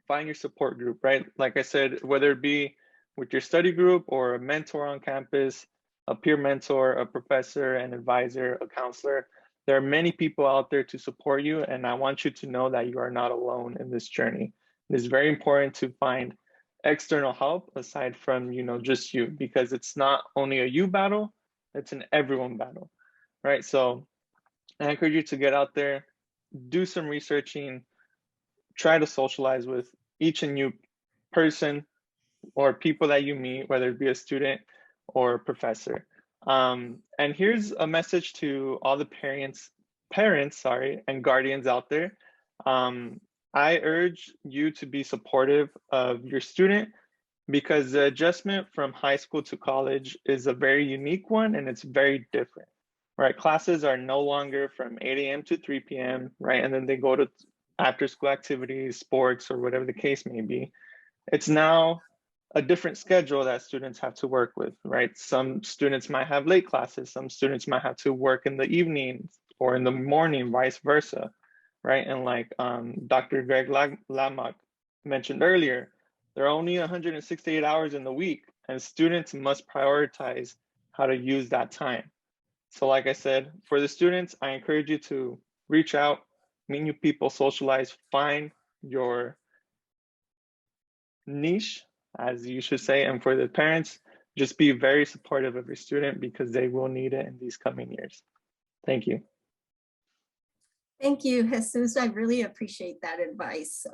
find your support group, right? Like I said, whether it be with your study group or a mentor on campus, a peer mentor, a professor, an advisor, a counselor, there are many people out there to support you. And I want you to know that you are not alone in this journey. It is very important to find external help aside from, just you, because it's not only a you battle, it's an everyone battle, right? So I encourage you to get out there, do some researching, try to socialize with each and new person or people that you meet, whether it be a student or a professor. And here's a message to all the parents, and guardians out there. I urge you to be supportive of your student, because the adjustment from high school to college is a very unique one, and it's very different, right? Classes are no longer from 8 a.m. to 3 p.m., right? And then they go to after school activities, sports, or whatever the case may be. It's now a different schedule that students have to work with, right? Some students might have late classes, some students might have to work in the evening or in the morning, vice versa, right? And like Dr. Greg Lomack mentioned earlier, there are only 168 hours in the week, and students must prioritize how to use that time. So like I said, for the students, I encourage you to reach out, meet new people, socialize, find your niche, as you should say. And for the parents, just be very supportive of your student, because they will need it in these coming years. Thank you. Thank you, Jesus. I really appreciate that advice.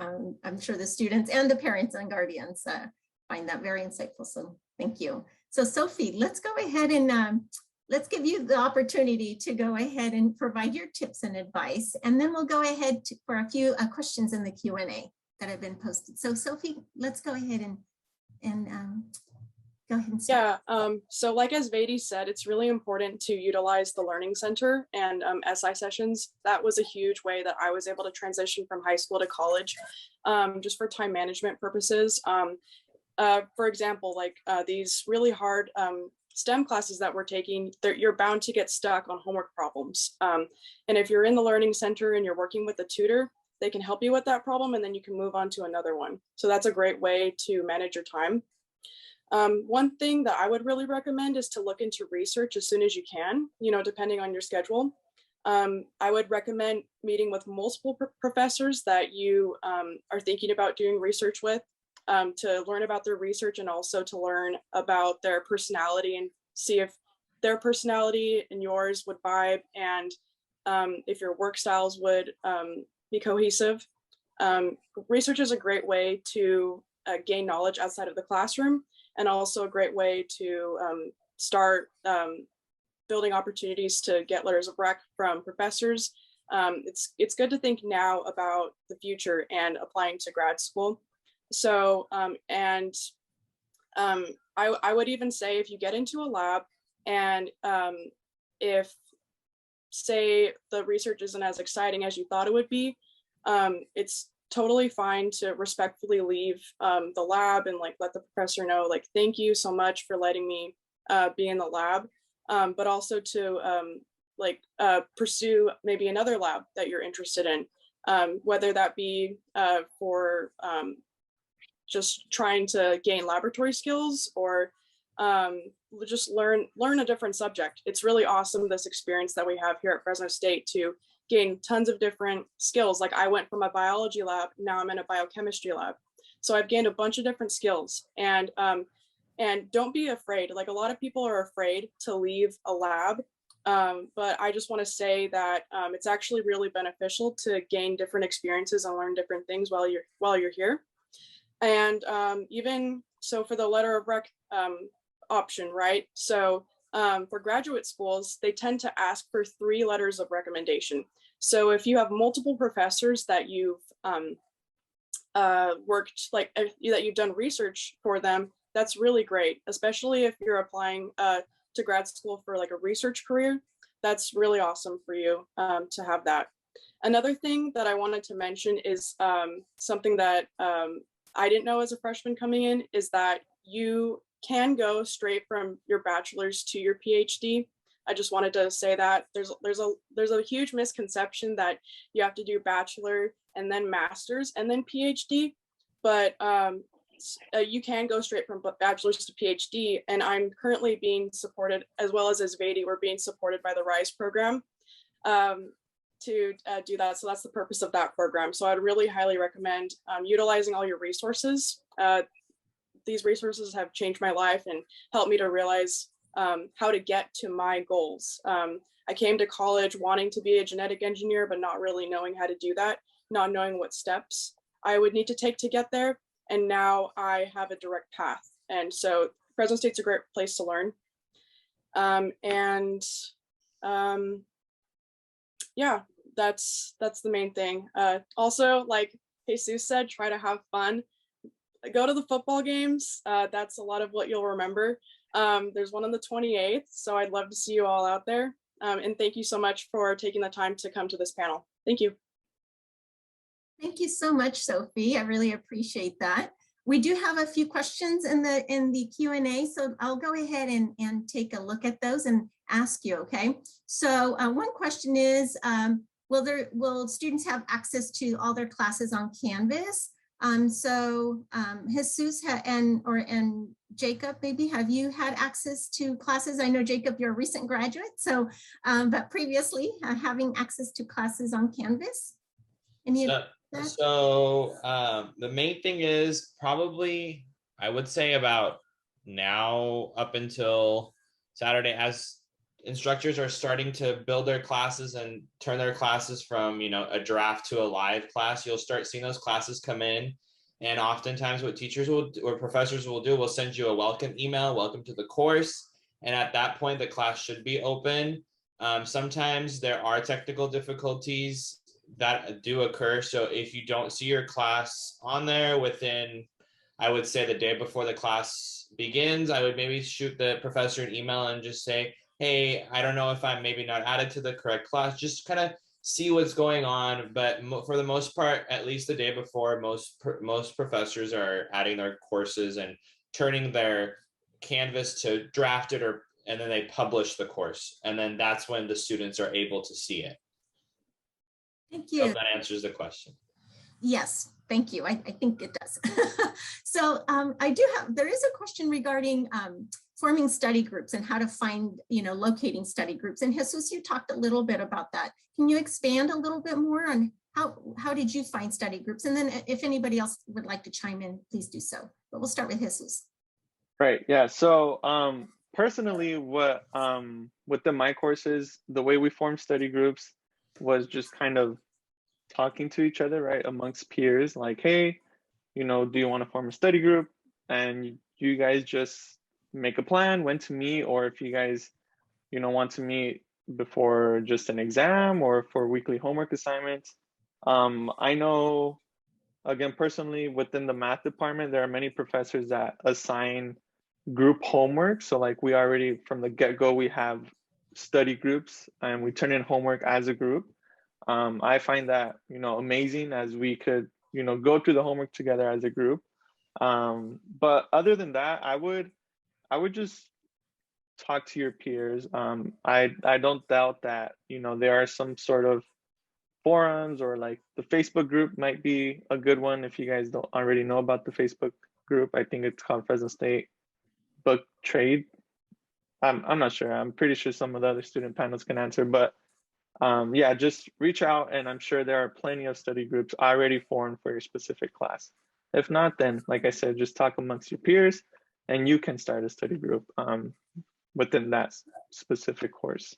I'm sure the students and the parents and guardians find that very insightful. So thank you. So Sophie, let's go ahead and let's give you the opportunity to go ahead and provide your tips and advice. And then we'll go ahead for a few questions in the Q&A that have been posted. So Sophie, let's go ahead and go ahead and start. Yeah, so like as Vedi said, it's really important to utilize the Learning Center and SI sessions. That was a huge way that I was able to transition from high school to college, just for time management purposes. For example, like these really hard STEM classes that we're taking, you're bound to get stuck on homework problems. And if you're in the Learning Center and you're working with a tutor, they can help you with that problem, and then you can move on to another one. So that's a great way to manage your time. One thing that I would really recommend is to look into research as soon as you can, depending on your schedule. I would recommend meeting with multiple professors that you are thinking about doing research with, to learn about their research, and also to learn about their personality and see if their personality and yours would vibe, and if your work styles would be cohesive. Research is a great way to gain knowledge outside of the classroom, and also a great way to start building opportunities to get letters of rec from professors. It's good to think now about the future and applying to grad school. So, I would even say, if you get into a lab and if, say, the research isn't as exciting as you thought it would be, it's totally fine to respectfully leave the lab and like let the professor know, like, thank you so much for letting me be in the lab, but also to pursue maybe another lab that you're interested in, whether that be for just trying to gain laboratory skills or just learn a different subject. It's really awesome, this experience that we have here at Fresno State, to gain tons of different skills. Like I went from a biology lab, now I'm in a biochemistry lab. So I've gained a bunch of different skills, and don't be afraid. Like a lot of people are afraid to leave a lab, but I just want to say that it's actually really beneficial to gain different experiences and learn different things while you're here. And even so, for the letter of rec option, right? So for graduate schools, they tend to ask for 3 letters of recommendation. So if you have multiple professors that you've worked, like that you've done research for them, that's really great, especially if you're applying to grad school for like a research career. That's really awesome for you to have that. Another thing that I wanted to mention is something that I didn't know as a freshman coming in, is that you can go straight from your bachelor's to your PhD. I just wanted to say that there's a huge misconception that you have to do bachelor and then master's and then PhD, but you can go straight from bachelor's to PhD. And I'm currently being supported, as well as Vedi, we're being supported by the RISE program to do that. So that's the purpose of that program. So I'd really highly recommend utilizing all your resources. These resources have changed my life and helped me to realize how to get to my goals. I came to college wanting to be a genetic engineer, but not really knowing how to do that, not knowing what steps I would need to take to get there. And now I have a direct path. And so Fresno State's a great place to learn. Yeah, that's the main thing. Also, like Jesus said, try to have fun. Go to the football games. That's a lot of what you'll remember. There's one on the 28th, so I'd love to see you all out there. And thank you so much for taking the time to come to this panel. Thank you. Thank you so much, Sophie. I really appreciate that. We do have a few questions in the Q&A, so I'll go ahead and take a look at those and ask you, okay? So one question is, will students have access to all their classes on Canvas? Jesus and Jacob, maybe, have you had access to classes? I know, Jacob, you're a recent graduate, so but previously having access to classes on Canvas? The main thing is probably, I would say, about now up until Saturday, as instructors are starting to build their classes and turn their classes from, a draft to a live class, you'll start seeing those classes come in. And oftentimes what teachers will do, or professors will do, will send you a welcome email, welcome to the course. And at that point, the class should be open. Sometimes there are technical difficulties that do occur. So if you don't see your class on there within, I would say, the day before the class begins, I would maybe shoot the professor an email and just say, hey, I don't know if I'm maybe not added to the correct class. Just kind of see what's going on. But for the most part, at least the day before, most professors are adding their courses and turning their Canvas to drafted, and then they publish the course. And then that's when the students are able to see it. Thank you. I hope that answers the question. Yes, thank you. I think it does. So there is a question regarding forming study groups and how to find, locating study groups. And Jesus, you talked a little bit about that. Can you expand a little bit more on how did you find study groups? And then if anybody else would like to chime in, please do so. But we'll start with Jesus. Right, yeah. So personally, within my courses, the way we form study groups was just kind of talking to each other, right, amongst peers, like, hey, do you want to form a study group? And you guys just make a plan when to meet, or if you guys, want to meet before just an exam or for weekly homework assignments. I know, again, personally, within the math department, there are many professors that assign group homework. So like we already, from the get-go, we have study groups and we turn in homework as a group. I find that, amazing, as we could, go through the homework together as a group. But other than that, I would just talk to your peers. I don't doubt that, there are some sort of forums, or like the Facebook group might be a good one. If you guys don't already know about the Facebook group, I think it's called Fresno State Book Trade. I'm not sure. I'm pretty sure some of the other student panels can answer, but yeah, just reach out, and I'm sure there are plenty of study groups already formed for your specific class. If not, then like I said, just talk amongst your peers and you can start a study group within that specific course.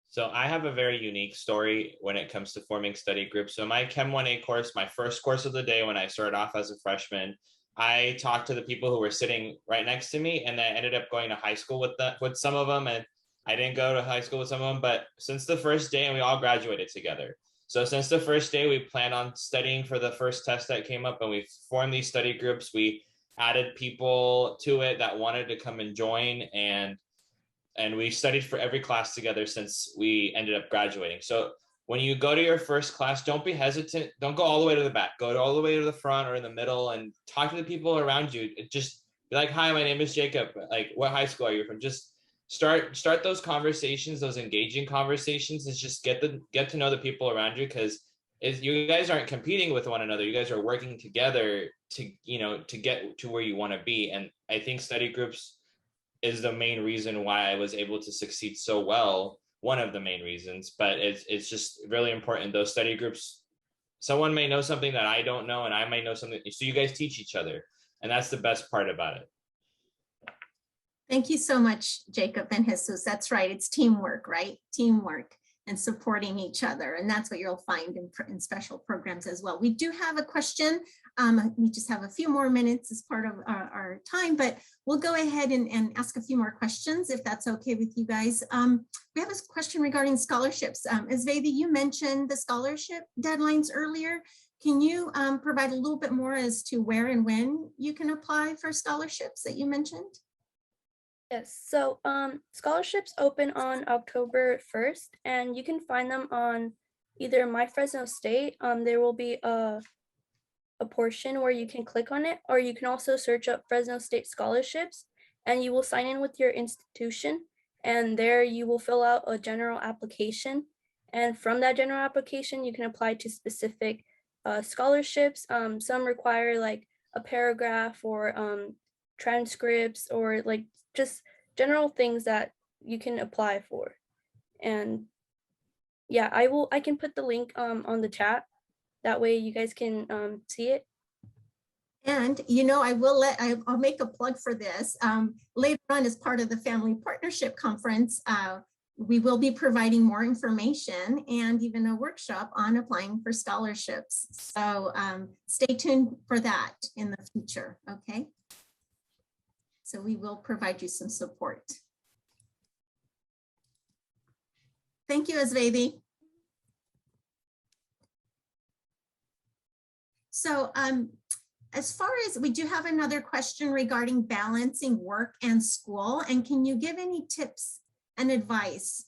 So I have a very unique story when it comes to forming study groups. So my Chem 1A course, my first course of the day when I started off as a freshman, I talked to the people who were sitting right next to me, and I ended up going to high school with some of them, and I didn't go to high school with some of them, but since the first day, and we all graduated together. So since the first day, we planned on studying for the first test that came up, and we formed these study groups. We added people to it that wanted to come and join, and we studied for every class together since we ended up graduating. So when you go to your first class, don't be hesitant. Don't go all the way to the back. Go all the way to the front or in the middle and talk to the people around you. Just be like, hi, my name is Jacob. Like, what high school are you from? Just start those conversations, those engaging conversations, and just get to know the people around you, because you guys aren't competing with one another. You guys are working together to get to where you want to be. And I think study groups is the main reason why I was able to succeed so well. One of the main reasons, but it's just really important. Those study groups, someone may know something that I don't know, and I might know something. So you guys teach each other, and that's the best part about it. Thank you so much, Jacob and Jesus. That's right. It's teamwork, right? Teamwork and supporting each other. And that's what you'll find in special programs as well. We do have a question. We just have a few more minutes as part of our time, but we'll go ahead and ask a few more questions if that's okay with you guys. We have a question regarding scholarships. Esvedi, you mentioned the scholarship deadlines earlier. Can you provide a little bit more as to where and when you can apply for scholarships that you mentioned? Yes, so scholarships open on October 1st, and you can find them on either My Fresno State. There will be a portion where you can click on it, or you can also search up Fresno State scholarships, and you will sign in with your institution, and there you will fill out a general application. And from that general application, you can apply to specific scholarships. Some require like a paragraph or transcripts, or like just general things that you can apply for. And yeah, I can put the link on the chat. That way you guys can see it. And I'll make a plug for this. Later on, as part of the Family Partnership Conference, we will be providing more information and even a workshop on applying for scholarships. So stay tuned for that in the future, okay? So we will provide you some support. Thank you, Esvedi. So as far as, we do have another question regarding balancing work and school, and can you give any tips and advice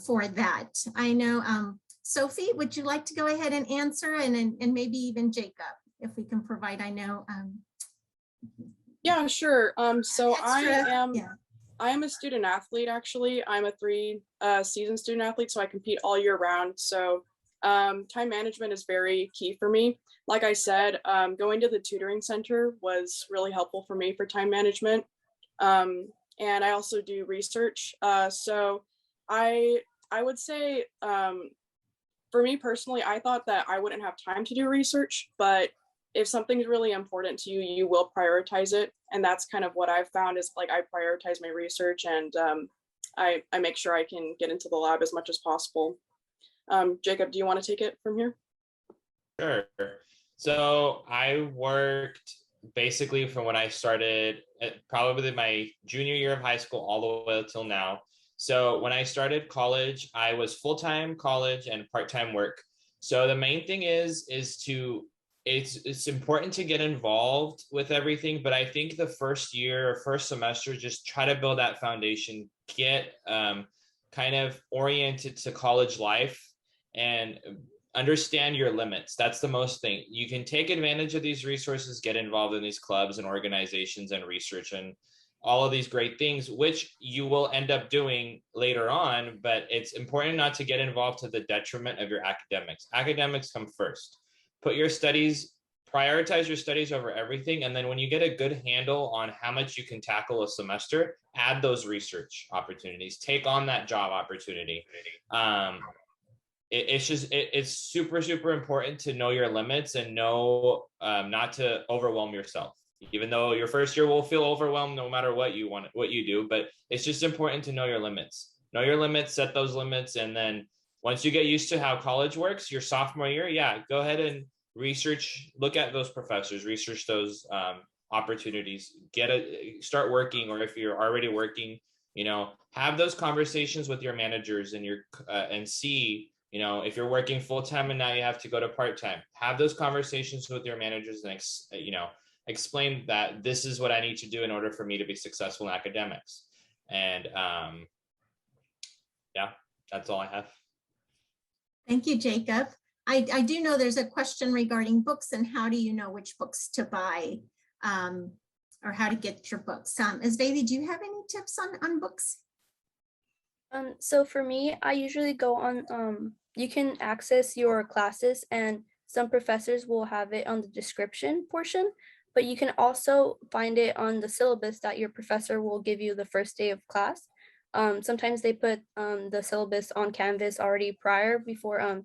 for that? I know, Sophie, would you like to go ahead and answer, and maybe even Jacob, if we can provide, I know. Yeah, sure. So I am a student athlete, actually. I'm a 3-season student athlete, so I compete all year round. So time management is very key for me. Like I said, going to the tutoring center was really helpful for me for time management. And I also do research. So I would say, for me personally, I thought that I wouldn't have time to do research, but if something's really important to you, you will prioritize it. And that's kind of what I've found is, like, I prioritize my research, and I make sure I can get into the lab as much as possible. Jacob, do you want to take it from here? Sure. So I worked basically from when I started, probably my junior year of high school all the way till now. So when I started college, I was full-time college and part-time work. So the main thing is it's important to get involved with everything, but I think the first year or first semester, just try to build that foundation, get kind of oriented to college life and understand your limits. That's the most thing. You can take advantage of these resources, get involved in these clubs and organizations and research and all of these great things, which you will end up doing later on, but it's important not to get involved to the detriment of your academics. Academics come first. Put your studies, prioritize your studies over everything. And then when you get a good handle on how much you can tackle a semester, add those research opportunities, take on that job opportunity. It's super, super important to know your limits and know not to overwhelm yourself. Even though your first year will feel overwhelmed no matter what you do, but it's just important to know your limits. Know your limits, set those limits, and then once you get used to how college works, your sophomore year, yeah, go ahead and research, look at those professors, research those opportunities, start working, or if you're already working, have those conversations with your managers and see, if you're working full-time and now you have to go to part-time, have those conversations with your managers and, explain that this is what I need to do in order for me to be successful in academics. And yeah, that's all I have. Thank you, Jacob. I do know there's a question regarding books and how do you know which books to buy or how to get your books. Sveti, do you have any tips on books? So for me, I usually go on, you can access your classes and some professors will have it on the description portion, but you can also find it on the syllabus that your professor will give you the first day of class. Sometimes they put the syllabus on Canvas already prior before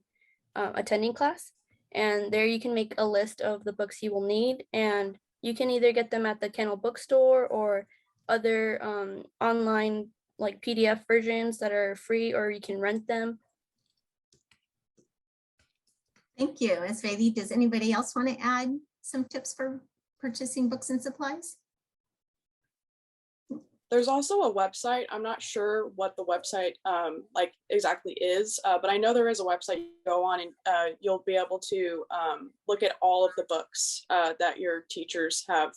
attending class. And there you can make a list of the books you will need. And you can either get them at the Kennel bookstore or other online like PDF versions that are free, or you can rent them. Thank you. Sveti, does anybody else want to add some tips for purchasing books and supplies? There's also a website. I'm not sure what the website like exactly is, but I know there is a website you go on and you'll be able to look at all of the books that your teachers have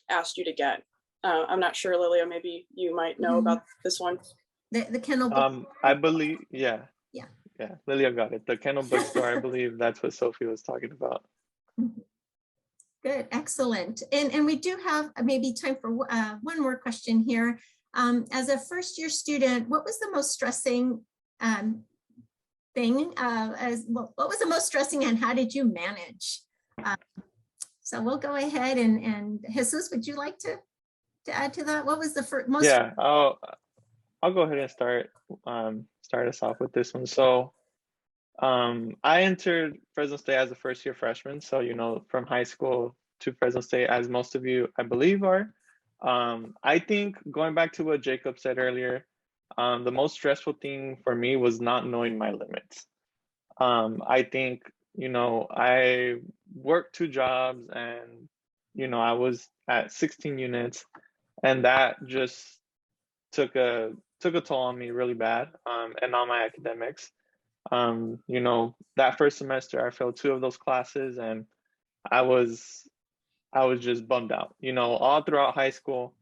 asked you to get. I'm not sure, Lilia, maybe you might know about this one. The Kennel book. I believe, yeah. Yeah. Yeah, Lilia got it. The Kennel bookstore, I believe that's what Sophie was talking about. Good, excellent. And we do have maybe time for one more question here. As a first year student, what was the most stressing thing? What was the most stressing and how did you manage? So we'll go ahead and Jesus, would you like to add to that? What was the most? Yeah, I'll go ahead and start us off with this one. So I entered Fresno State as a first year freshman. So, from high school to Fresno State, as most of you, I believe, are. I think going back to what Jacob said earlier, the most stressful thing for me was not knowing my limits. I think, I worked 2 jobs and, I was at 16 units and that just took a toll on me really bad and on my academics. That first semester I failed 2 of those classes and I was just bummed out, all throughout high school,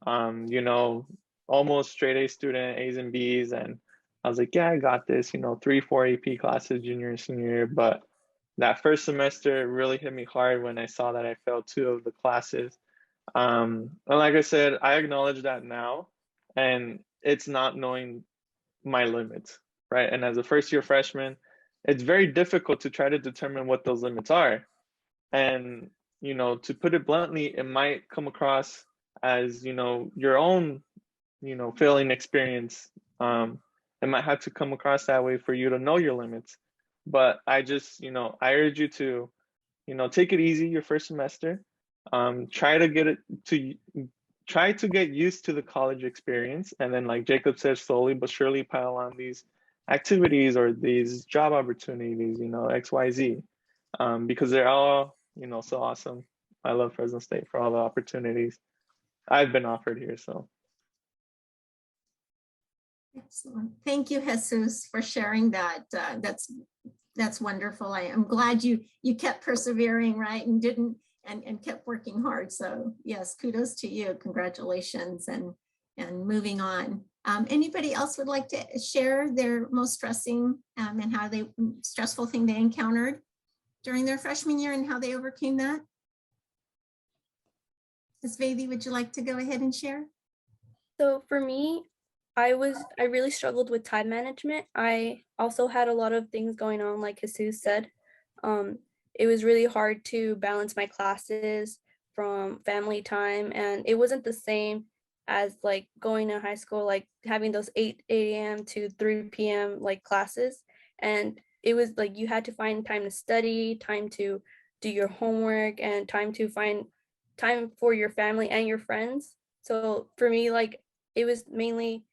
almost straight A student, A's and B's. And I was like, yeah, I got this, 3-4 AP classes junior and senior year. But that first semester really hit me hard when I saw that I failed 2 of the classes. And like I said, I acknowledge that now, and it's not knowing my limits, right? And as a first year freshman, it's very difficult to try to determine what those limits are. And, to put it bluntly, it might come across as, your own, failing experience. It might have to come across that way for you to know your limits. But I just, I urge you to, take it easy your first semester. Try to get used to the college experience. And then, like Jacob said, slowly but surely pile on these activities or these job opportunities, XYZ, because they're all, so awesome. I love Fresno State for all the opportunities I've been offered here. So. Excellent. Thank you, Jesus, for sharing that. That's wonderful. I am glad you kept persevering, right, and kept working hard. So yes, kudos to you. Congratulations. And moving on. Anybody else would like to share their most stressful thing they encountered during their freshman year and how they overcame that? Ms. Vaidi, would you like to go ahead and share? So for me, I really struggled with time management. I also had a lot of things going on, like Jesus said. It was really hard to balance my classes from family time, and it wasn't the same as like going to high school, like having those 8 a.m. to 3 p.m. like classes. And it was like you had to find time to study, time to do your homework, and time to find time for your family and your friends. So for me, like it was mainly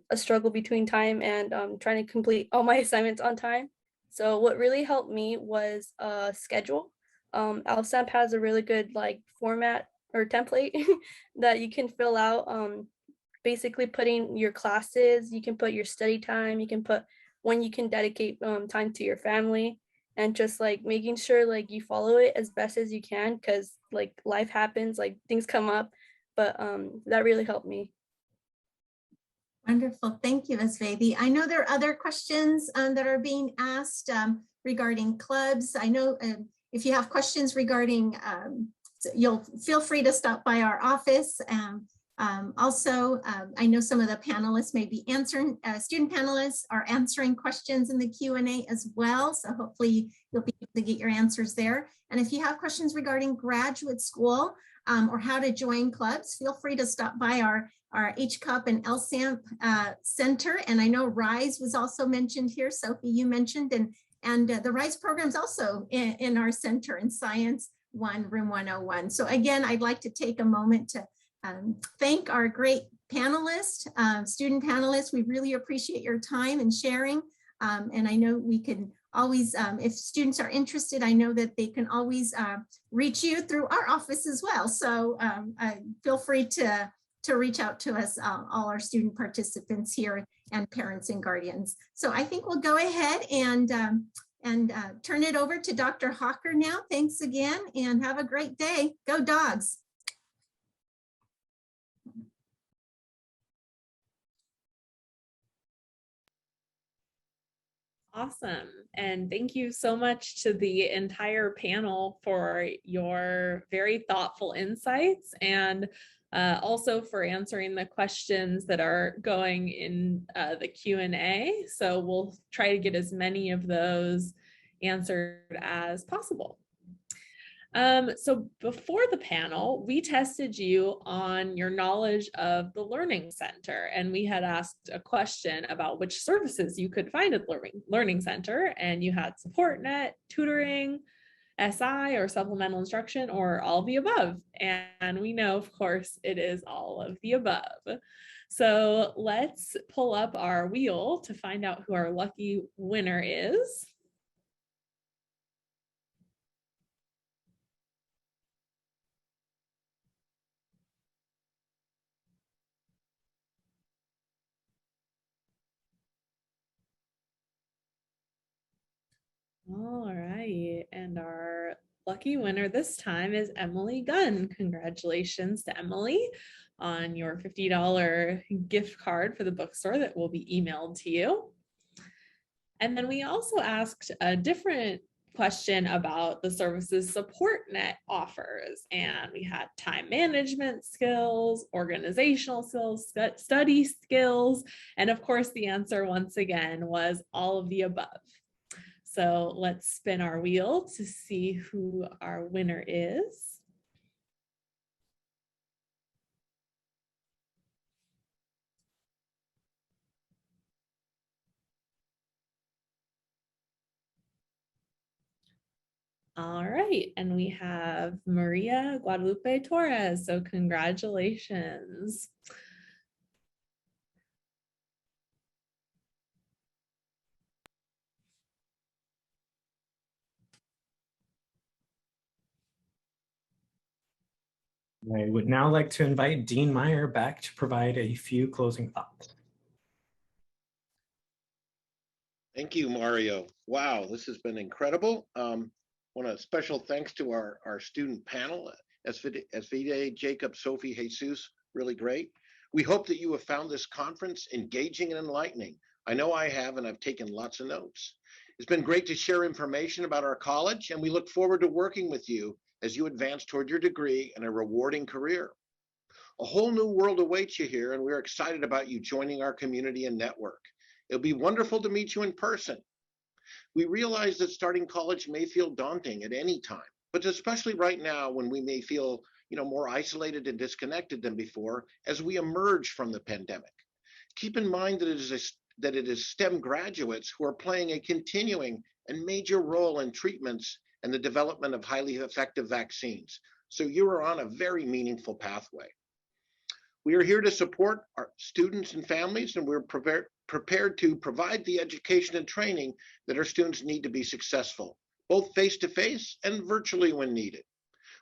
a struggle between time and trying to complete all my assignments on time. So what really helped me was a schedule. LSAMP has a really good like format or template that you can fill out, basically putting your classes, you can put your study time, you can put when you can dedicate time to your family, and just like making sure like you follow it as best as you can, because like life happens, like things come up, but that really helped me. Wonderful. Thank you, Ms. Vaidi. I know there are other questions that are being asked regarding clubs. I know if you have questions regarding, you'll feel free to stop by our office. Also, I know some of the panelists may be answering, student panelists are answering questions in the Q&A as well. So hopefully you'll be able to get your answers there. And if you have questions regarding graduate school or how to join clubs, feel free to stop by our HCUP and LSAMP Center. And I know RISE was also mentioned here. Sophie, you mentioned, and the RISE program's also in our center in Science 1, Room 101. So again, I'd like to take a moment to thank our great panelists, student panelists. We really appreciate your time and sharing. And I know we can always, if students are interested, I know that they can always reach you through our office as well. So feel free to reach out to us, all our student participants here and parents and guardians. So I think we'll go ahead and turn it over to Dr. Hawker now. Thanks again and have a great day. Go Dogs. Awesome. And thank you so much to the entire panel for your very thoughtful insights, and also for answering the questions that are going in the Q&A. So we'll try to get as many of those answered as possible. So before the panel, we tested you on your knowledge of the Learning Center, and we had asked a question about which services you could find at Learning Center, and you had SupportNet, Tutoring, SI or supplemental instruction, or all of the above. And we know, of course, it is all of the above. So let's pull up our wheel to find out who our lucky winner is. All right, and our lucky winner this time is Emily Gunn. Congratulations to Emily on your $50 gift card for the bookstore that will be emailed to you. And then we also asked a different question about the services SupportNet offers, and we had time management skills, organizational skills, study skills, and of course the answer once again was all of the above. So let's spin our wheel to see who our winner is. All right, and we have Maria Guadalupe Torres, so congratulations. I would now like to invite Dean Meyer back to provide a few closing thoughts. Thank you, Mario. Wow, this has been incredible. Want a special thanks to our student panel, Esvide, Jacob, Sophie, Jesus, really great. We hope that you have found this conference engaging and enlightening. I know I have, and I've taken lots of notes. It's been great to share information about our college, and we look forward to working with you as you advance toward your degree and a rewarding career. A whole new world awaits you here, and we're excited about you joining our community and network. It'll be wonderful to meet you in person. We realize that starting college may feel daunting at any time, but especially right now when we may feel more isolated and disconnected than before as we emerge from the pandemic. Keep in mind that it is STEM graduates who are playing a continuing and major role in treatments and the development of highly effective vaccines. So you are on a very meaningful pathway. We are here to support our students and families, and we're prepared to provide the education and training that our students need to be successful, both face-to-face and virtually when needed.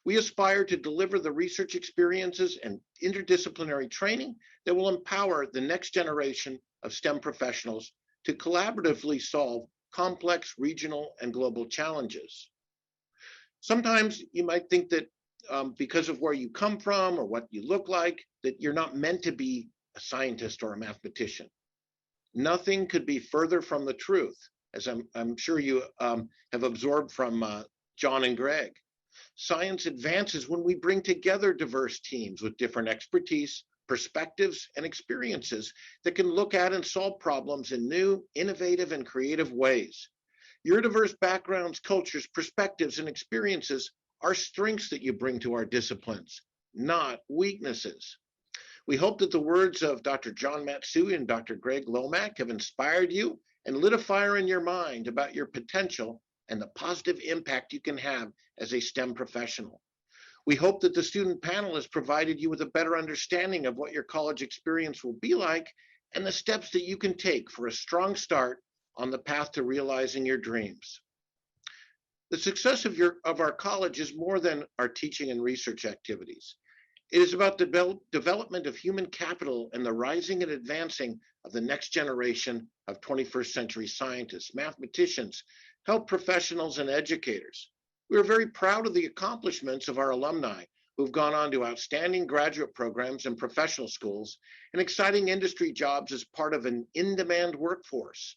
We aspire to deliver the research experiences and interdisciplinary training that will empower the next generation of STEM professionals to collaboratively solve complex regional and global challenges. Sometimes you might think that because of where you come from or what you look like, that you're not meant to be a scientist or a mathematician. Nothing could be further from the truth, as I'm sure you have absorbed from John and Greg. Science advances when we bring together diverse teams with different expertise, perspectives, and experiences that can look at and solve problems in new, innovative, and creative ways. Your diverse backgrounds, cultures, perspectives, and experiences are strengths that you bring to our disciplines, not weaknesses. We hope that the words of Dr. John Matsui and Dr. Greg Lomack have inspired you and lit a fire in your mind about your potential and the positive impact you can have as a STEM professional. We hope that the student panelists provided you with a better understanding of what your college experience will be like and the steps that you can take for a strong start on the path to realizing your dreams. The success of our college is more than our teaching and research activities. It is about the development of human capital and the rising and advancing of the next generation of 21st century scientists, mathematicians, health professionals, and educators. We are very proud of the accomplishments of our alumni who've gone on to outstanding graduate programs and professional schools and exciting industry jobs as part of an in-demand workforce.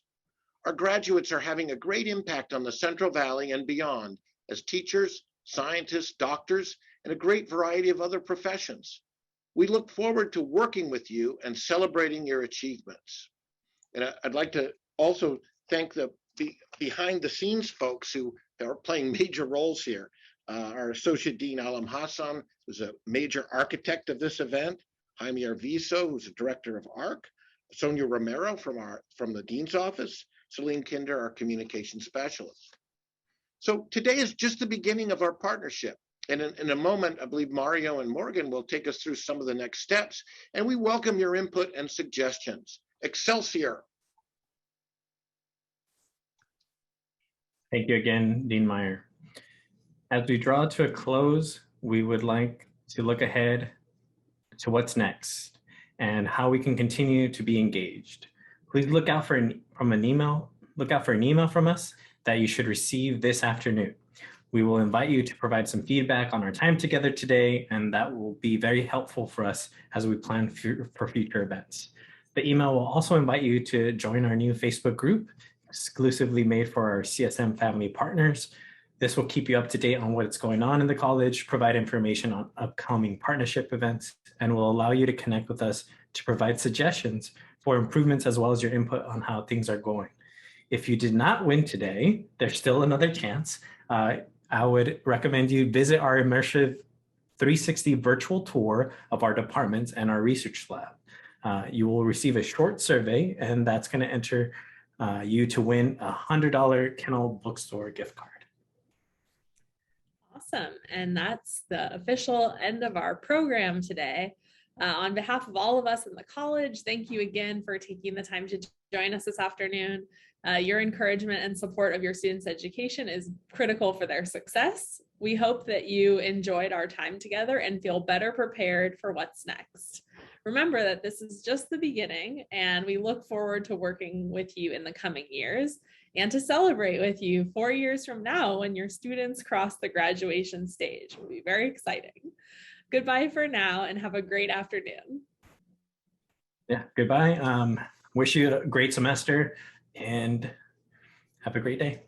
Our graduates are having a great impact on the Central Valley and beyond as teachers, scientists, doctors, and a great variety of other professions. We look forward to working with you and celebrating your achievements. And I'd like to also thank the behind the scenes folks who are playing major roles here. Our Associate Dean Alam Hassan, who's a major architect of this event, Jaime Arvizo, who's the Director of ARC, Sonia Romero from the Dean's Office, Celine Kinder, our Communication Specialist. So today is just the beginning of our partnership. And in a moment, I believe Mario and Morgan will take us through some of the next steps, and we welcome your input and suggestions. Excelsior. Thank you again, Dean Meyer. As we draw to a close, we would like to look ahead to what's next and how we can continue to be engaged. Please look out for an email from us that you should receive this afternoon. We will invite you to provide some feedback on our time together today, and that will be very helpful for us as we plan for future events. The email will also invite you to join our new Facebook group, exclusively made for our CSM family partners. This will keep you up to date on what's going on in the college, provide information on upcoming partnership events, and will allow you to connect with us to provide suggestions for improvements as well as your input on how things are going. If you did not win today, there's still another chance. I would recommend you visit our immersive 360 virtual tour of our departments and our research lab. You will receive a short survey, and that's going to enter you to win a $100 Kennel Bookstore gift card. Awesome. And that's the official end of our program today. On behalf of all of us in the college, thank you again for taking the time to join us this afternoon. Your encouragement and support of your students' education is critical for their success. We hope that you enjoyed our time together and feel better prepared for what's next. Remember that this is just the beginning, and we look forward to working with you in the coming years and to celebrate with you 4 years from now when your students cross the graduation stage. It will be very exciting. Goodbye for now and have a great afternoon. Yeah, goodbye. Wish you a great semester and have a great day.